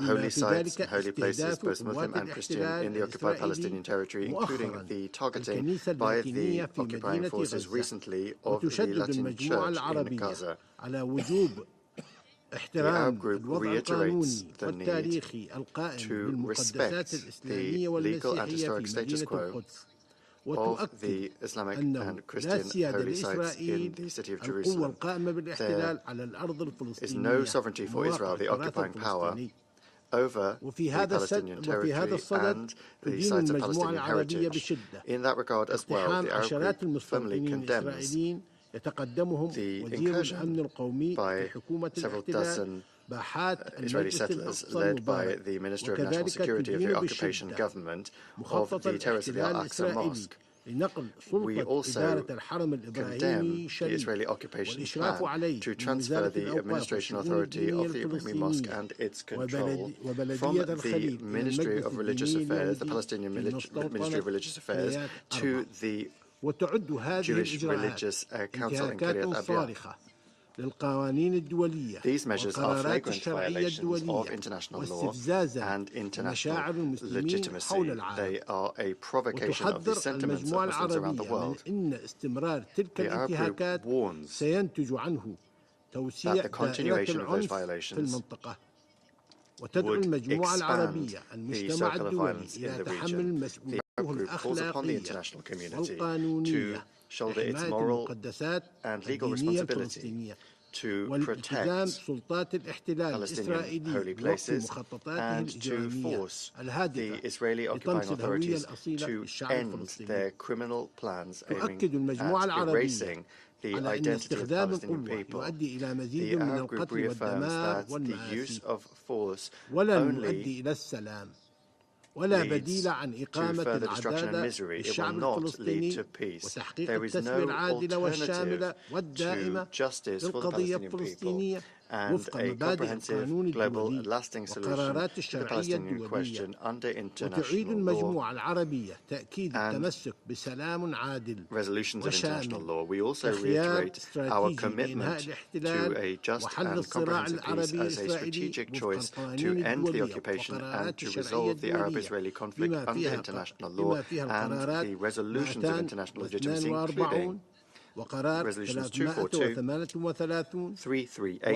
holy sites, holy places, both Muslim and Christian, in the occupied Palestinian territory, including the targeting by the occupying forces recently of the Latin Church in Gaza. The Arab Group reiterates the need to respect the legal and historic status quo of the Islamic and Christian holy sites in the city of Jerusalem. There is no sovereignty for Israel, the occupying power, over the Palestinian territory and the sites of Palestinian heritage. In that regard as well, the Arab Group firmly condemns the incursion by several dozen Israeli settlers led by the Minister of National Security of the occupation government of the terrace of the Al-Aqsa Mosque. We also condemn the Israeli occupation plan to transfer the administration authority of the Ibrahimi Mosque and its control from the Ministry of Religious Affairs, the Palestinian Ministry of Religious Affairs, to the Jewish Religious Council in Kiryat Arba. These measures are flagrant violations of international law and international legitimacy. They are a provocation of the sentiments of Muslims around the world. The Arab Group warns that the continuation of those violations would expand the circle of violence in the region. The Arab Group calls upon the international community to shoulder its moral and legal responsibility to protect Palestinian holy places and to force the Israeli occupying authorities to end their criminal plans aiming at erasing the identity of the Palestinian people. The Arab Group reaffirms that the use of force only leads to further destruction and misery. It will not lead to peace. There is no alternative to justice for the Palestinian people and a comprehensive, global, and lasting solution to the Palestinian question under international law and resolutions of international law. We also reiterate our commitment to a just and comprehensive peace as a strategic choice to end the occupation and to resolve the Arab-Israeli conflict under international law and the resolutions of international legitimacy, including Resolutions 242, 338,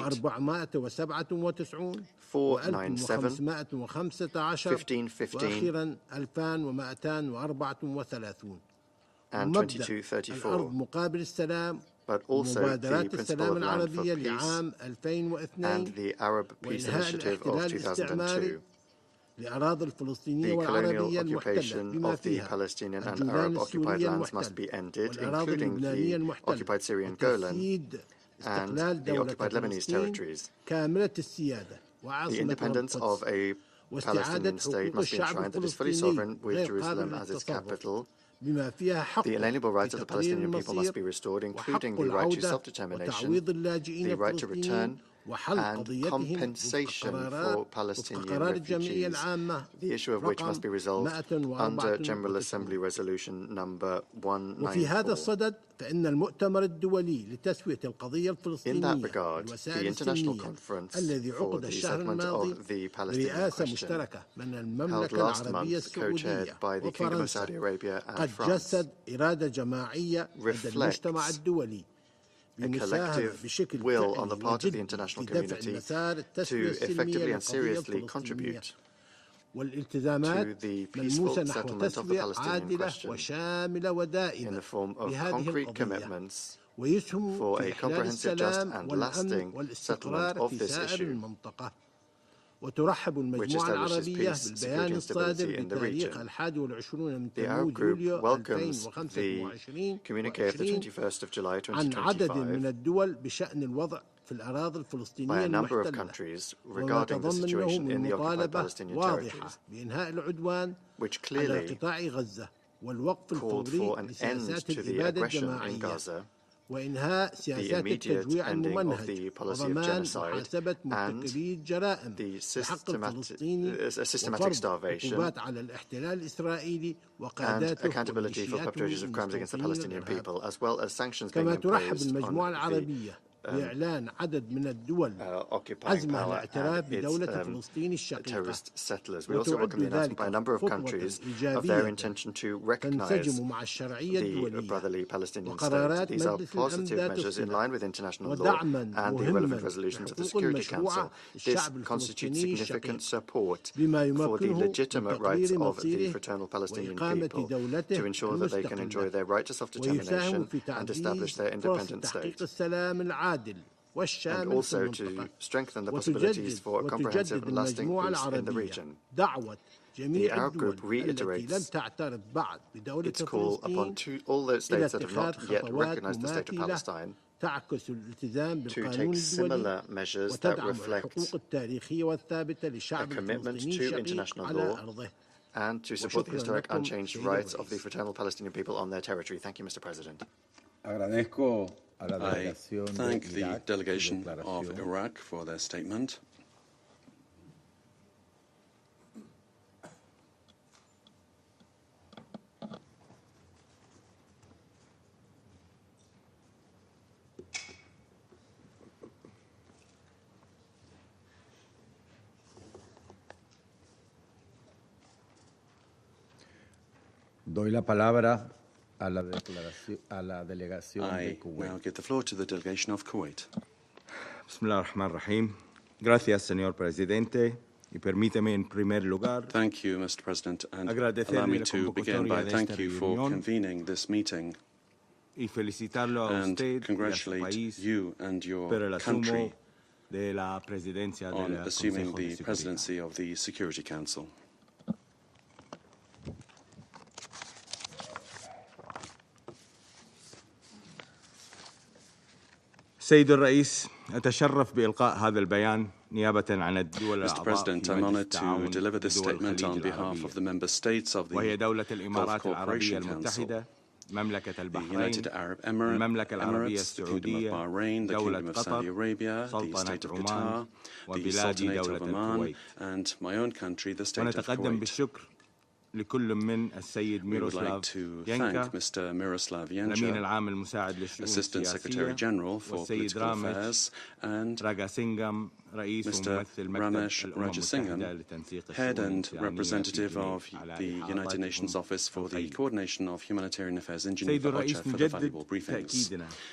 497, 1515, and 2234, but also the Principle of Land for Peace and the Arab Peace Initiative of 2002. The colonial occupation of the Palestinian and Arab-occupied lands must be ended, including the occupied Syrian Golan and the occupied Lebanese territories. The independence of a Palestinian state must be enshrined that is fully sovereign with Jerusalem as its capital. The inalienable rights of the Palestinian people must be restored, including the right to self-determination, the right to return and compensation for Palestinian refugees, the issue of which must be resolved under General Assembly Resolution number 194. فإن المؤتمر الدولي لتسوية القضية الفلسطينية The International Conference الذي for عقد the الشهر Settlement الماضي of the Palestinian برئاسة Question, مشتركة من held المملكة last العربية month, co-chaired السعودية by the Kingdom of Saudi وفرنسا Arabia and قد France, جسد إرادة جماعية لدى المجتمع الدولي a collective will on the part of the international community to effectively and seriously contribute to the peaceful settlement of the Palestinian question in the form of concrete commitments for a comprehensive, just and lasting settlement of this issue, وترحب المجموعة العربية بالبيان الصادر بتاريخ 21 من تموز يوليو 2025 عن عدد من الدول بشأن الوضع في الأراضي الفلسطينية المحتلة، وما تضمنه من مطالبة واضحة بإنهاء العدوان على قطاع غزة والوقف الفوري لسياسات الإبادة الجماعية وإنهاء سياسات التجويع الممنهج وضمان محاسبة مرتكبي الجرائم بحق الفلسطيني وفرض عقوبات على الاحتلال الإسرائيلي وقاداته وميليشياته المستوطنين الإرهابيين. كما ترحب المجموعة العربية بإعلان عدد من الدول عزمها على الاعتراف بدولة فلسطين الشقيقة، وتعد ذلك خطوة إيجابية تنسجم مع الشرعية الدولية وقرارات مجلس الأمن الصلح ودعما مهما لحقوق المشروعة للشعب الفلسطيني الشقيق بما يمكنه من تطوير مصيره وإقامة دولته المستقلة ويساهم في تعزيز فرص تحقيق السلام العادل and also to strengthen the possibilities for a comprehensive and lasting peace in the region. The Arab Group reiterates its call upon all those states that have not yet recognized the State of Palestine to take similar measures that reflect a commitment to international law and to support the historic unchanged rights of the fraternal Palestinian people on their territory. Thank you, Mr. President. I thank the delegation of Iraq for their statement. Doy la palabra a la delegación de Kuwait. I now give the floor to the delegation of Kuwait. Bismillah ar-Rahman ar-Rahim. Gracias, señor presidente. Y permíteme en primer lugar. Thank you, Mr. President, and allow me to begin by thank you for convening this meeting and congratulate you and your country on assuming the presidency of the Security Council. سيد الرئيس أتشرف بإلقاء هذا البيان نيابة عن الدول Mr. President, I'm honored to deliver this statement on behalf of the member states of the Gulf Cooperation Council, the United Arab Emirates, the Kingdom of Bahrain, the Kingdom of Saudi Arabia, the State of Qatar, the Sultanate of Oman, and my own country, the State of Kuwait. We would like to thank Mr. Miroslav Yencha, Assistant Secretary General for Political Affairs, and Mr. Ramesh Rajasingham, Head and Representative of the United Nations Office for the Coordination of Humanitarian Affairs in Geneva, OCHA, for the valuable briefings.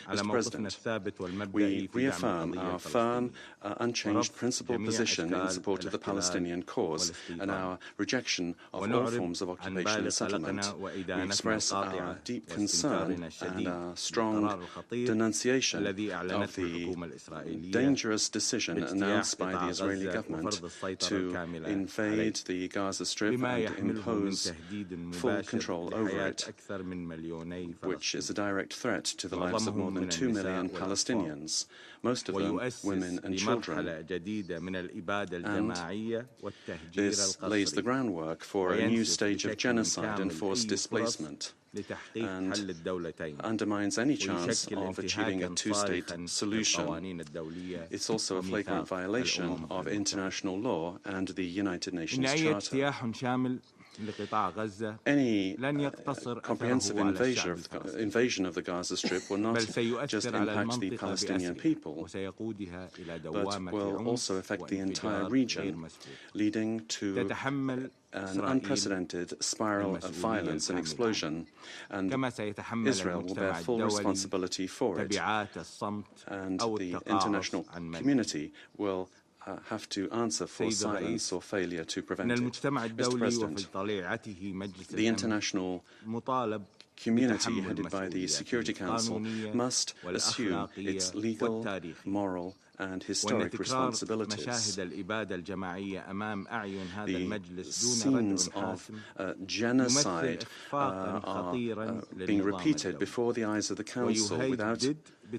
Mr. President, we reaffirm our firm, unchanged principled position in support of the Palestinian cause and our rejection of all forms of occupation and settlement. We express our deep concern and our strong denunciation of the dangerous decision announced by the Israeli government to invade the Gaza Strip and impose full control over it, which is a direct threat to the lives of more than 2 million Palestinians, most of them women and children. And this lays the groundwork for a new stage of genocide and forced displacement. and undermines any chance of achieving a two-state solution. It's also a flagrant violation of international law and the United Nations Charter. Any comprehensive invasion of the Gaza Strip will not just impact the Palestinian people, but will also affect the entire region, leading to an unprecedented spiral of violence and explosion, and Israel will bear full responsibility for it, and the international community will have to answer for silence or failure to prevent it. Mr. President, the international community headed by the Security Council must assume its legal, moral, and historic responsibilities. The scenes of genocide are being repeated before the eyes of the Council without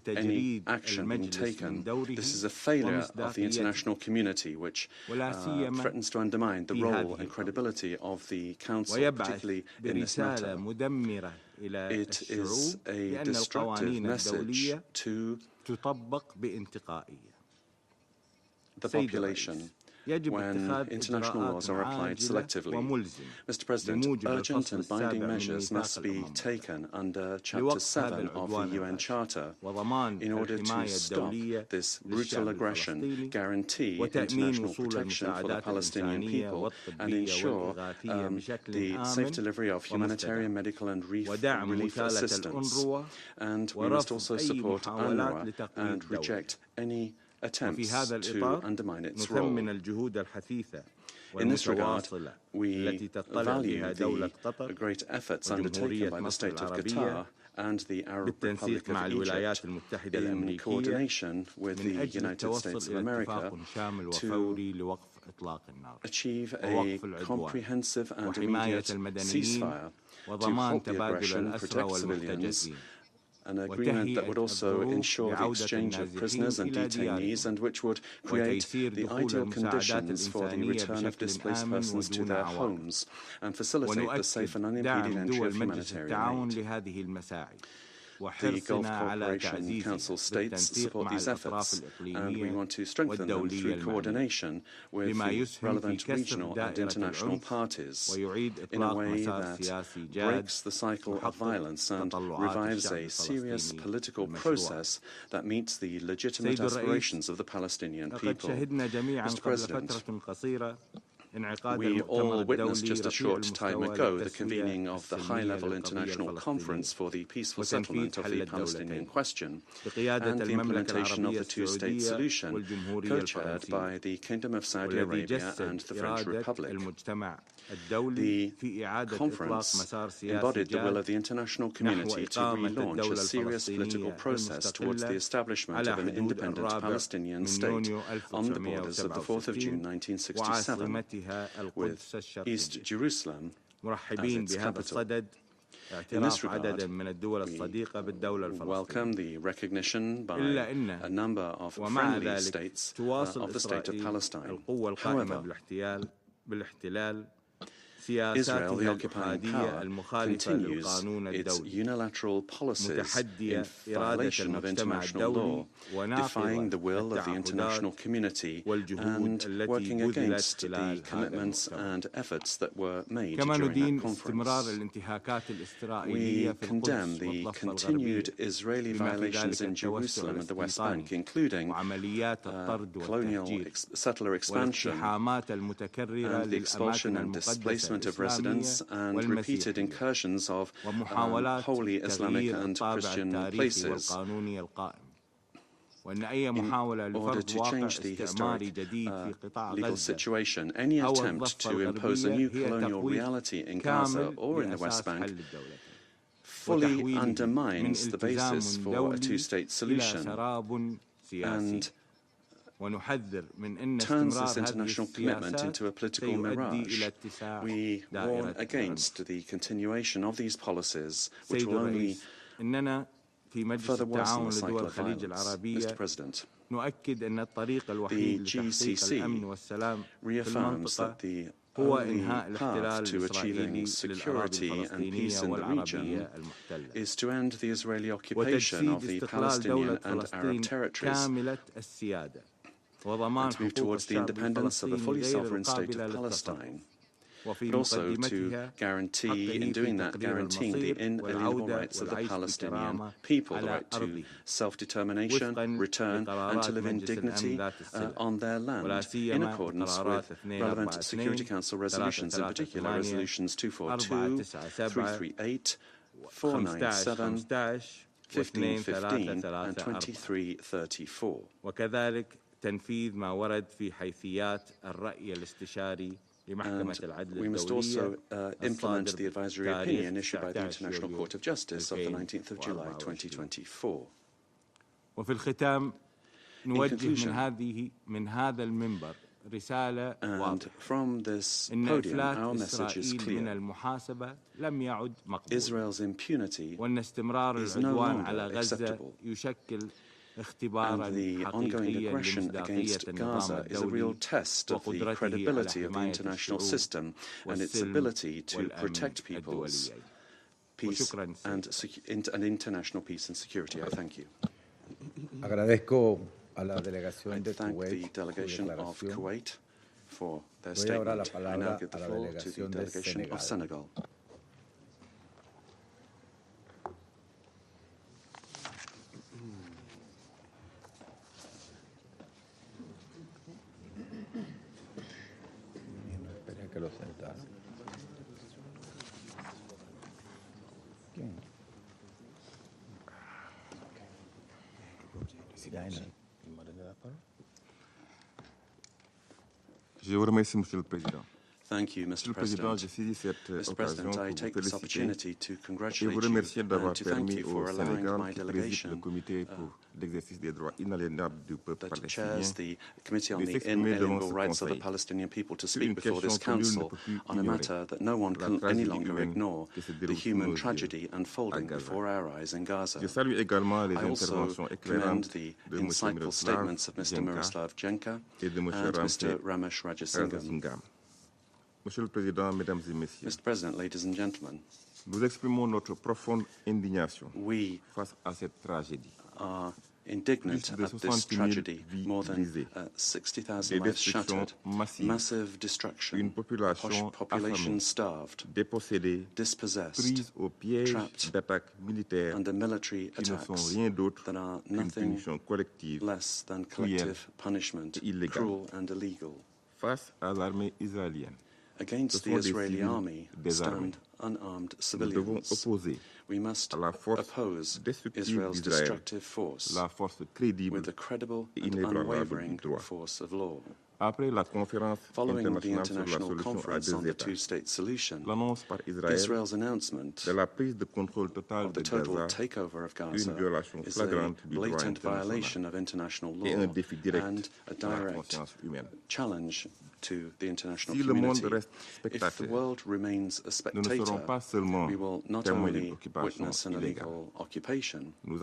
any action being taken. This is a failure of the international community, which threatens to undermine the role and credibility of the Council, particularly in this matter. It is a destructive message to the population when international laws are applied selectively. Mr. President, urgent and binding measures must be taken under Chapter 7 of the UN Charter in order to stop this brutal aggression, guarantee international protection for the Palestinian people, and ensure the safe delivery of humanitarian, medical, and relief assistance. And we must also support UNRWA and reject any attempts to undermine its role. In this regard, we value the great efforts undertaken by the State of Qatar and the Arab Republic of Egypt in coordination with the United States of America to achieve a comprehensive and immediate ceasefire to halt the aggression, protect civilians, an agreement that would also ensure the exchange of prisoners and detainees, and which would create the ideal conditions for the return of displaced persons to their homes and facilitate the safe and unimpeded entry of humanitarian aid. The Gulf Cooperation Council states support these efforts, and we want to strengthen them through coordination with the relevant regional and international parties in a way that breaks the cycle of violence and revives a serious political process that meets the legitimate aspirations of the Palestinian people. Mr. President, we all witnessed just a short time ago the convening of the high-level international conference for the peaceful settlement of the Palestinian question and the implementation of the two-state solution, co-chaired by the Kingdom of Saudi Arabia and the French Republic. The conference embodied the will of the international community to relaunch a serious political process towards the establishment of an independent Palestinian state on the borders of the 4th of June 1967, with East Jerusalem as its capital. In this regard, we welcome the recognition by a number of friendly states of the State of Palestine. However, Israel, the occupying power, continues its unilateral policies in violation of international law, defying the will of the international community and working against the commitments and efforts that were made during that conference. We condemn the continued Israeli violations in Jerusalem and the West Bank, including colonial settler expansion and the expulsion and displacement of residents and repeated incursions of holy Islamic and Christian places in order to change the historic legal situation. Any attempt to impose a new colonial reality in Gaza or in the West Bank fully undermines the basis for a two-state solution and turns this international commitment into a political mirage. We warn against the continuation of these policies, which will only further worsen the cycle of violence. Mr. President, the GCC reaffirms that the only path to achieving security and peace in the region is to end the Israeli occupation of the Palestinian and Arab territories and to move towards the independence of a fully sovereign state of Palestine, but also to guarantee, in doing that, guaranteeing the inalienable rights of the Palestinian people, the right to self-determination, return, and to live in dignity on their land, in accordance with relevant Security Council resolutions, in particular Resolutions 242, 338, 497, 1515, and 2334. And we must also implement the advisory opinion issued by the International Court of Justice of the 19th of July 2024. In conclusion, and from this podium, our message is clear. Israel's impunity is no longer acceptable. And the ongoing aggression against Gaza is a real test of the credibility of the international system and its ability to protect people's peace and international peace and security. I thank you. I thank the delegation of Kuwait for their statement. I now give the floor to the delegation of Senegal. Je vous remercie, Monsieur le Président. Thank you, Mr. President. Mr. President, I take this opportunity to congratulate you and to thank you for allowing my delegation that chairs the Committee on the Inalienable Rights of the Palestinian People to speak before this Council on a matter that no one can any longer ignore, the human tragedy unfolding before our eyes in Gaza. I also commend the insightful statements of Mr. Miroslav Jenka and Mr. Ramesh Rajasingham. Monsieur le Président, Mesdames et Messieurs, Mr. President, ladies and gentlemen, nous exprimons notre profonde indignation face à cette tragédie. Indignant at this tragedy, more than 60,000 lives shattered, massive destruction, population starved, dispossessed, trapped under military attacks that are nothing less than collective punishment, cruel and illegal. Face à l'armée israélienne, against the Israeli army stand unarmed civilians. We must oppose Israel's destructive force with the credible and unwavering force of law. Following the international conference on the two-state solution, Israel's announcement of the total takeover of Gaza is a blatant violation of international law and a direct challenge to the international community. If the world remains a spectator, we will not only witness an illegal occupation, we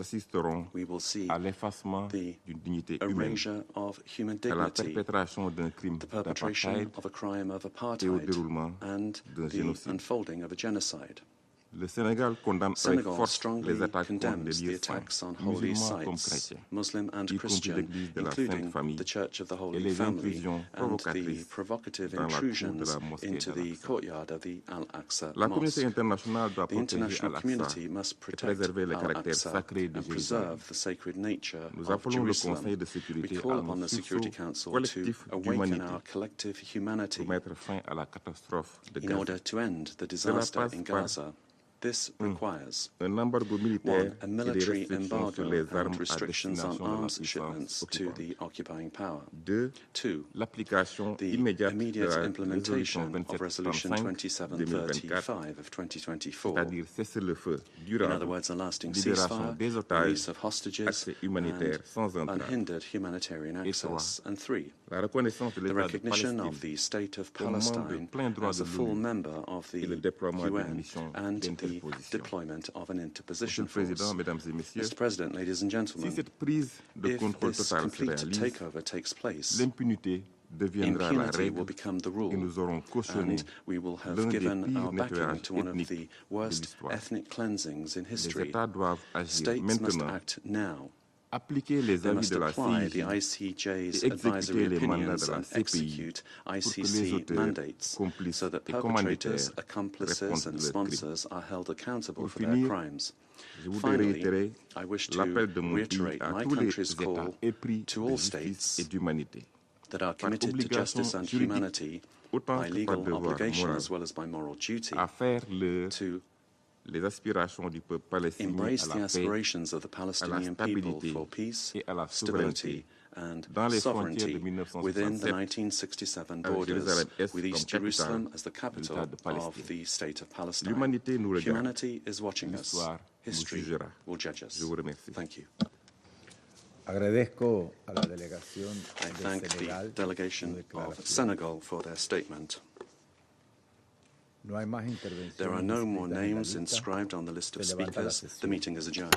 will see the erasure of human dignity, the perpetration of a crime of apartheid, and the unfolding of a genocide. Senegal strongly condemns the attacks on holy sites, Muslim and Christian, including the Church of the Holy Family, and the provocative intrusions into the courtyard of the Al-Aqsa Mosque. The international community must protect Al-Aqsa and preserve the sacred nature of Jerusalem. We call upon the Security Council to awaken our collective humanity in order to end the disaster in Gaza. This requires 1. A military embargo and restrictions on arms shipments to the occupying power. 2. The immediate implementation of Resolution 2735 of 2024. In other words, a lasting ceasefire, release of hostages, and unhindered humanitarian access. And 3. The recognition of the State of Palestine as a full member of the UN and the deployment of an interposition force. Mr. President, ladies and gentlemen, if this complete takeover takes place, deviendra la impunity will règle become the et rule, nous aurons cautionné and we will have l'un des given our pires backing nettoyages to one of ethniques the de worst l'histoire. ethnic cleansings in Les history. États doivent agir States must maintenant, act now. appliquer les They avis must de la apply the CIJ ICJ's et advisory exécuter les mandats opinions de la and CPI execute pour que les ICC auteurs, mandates complices so that et perpetrators, commanditaires accomplices, répondent and de leurs crimes. sponsors are held accountable Pour for their finir, crimes. je voudrais Finally, réitérer I wish to l'appel de mon pays reiterate à my tous les country's États call épris to de all justice states et d'humanité, that are par committed to obligation justice and juridique humanity autant by que par legal devoir obligation moral, as well as by moral duty, à faire to les aspirations du peuple palestinien embrace à the la paix, aspirations of the à la Palestinian people stabilité for peace, et à la stability, souveraineté and dans les frontières sovereignty de within the 1967 1967 avec borders, Jérusalem-Est with East comme Jerusalem capitale as the de capital l'État de of Palestine. the state of Palestine. L'humanité nous regarde. Humanity is watching us. L'histoire nous History jugera. will judge us. Je vous remercie. Thank you. Agradezco a la delegación I de thank Senegal the delegation su of declaración. Senegal for their statement. No hay más intervenciones There are no more inscritas en la names lista. inscribed on the list of Se levanta la speakers. sesión. The meeting is adjourned.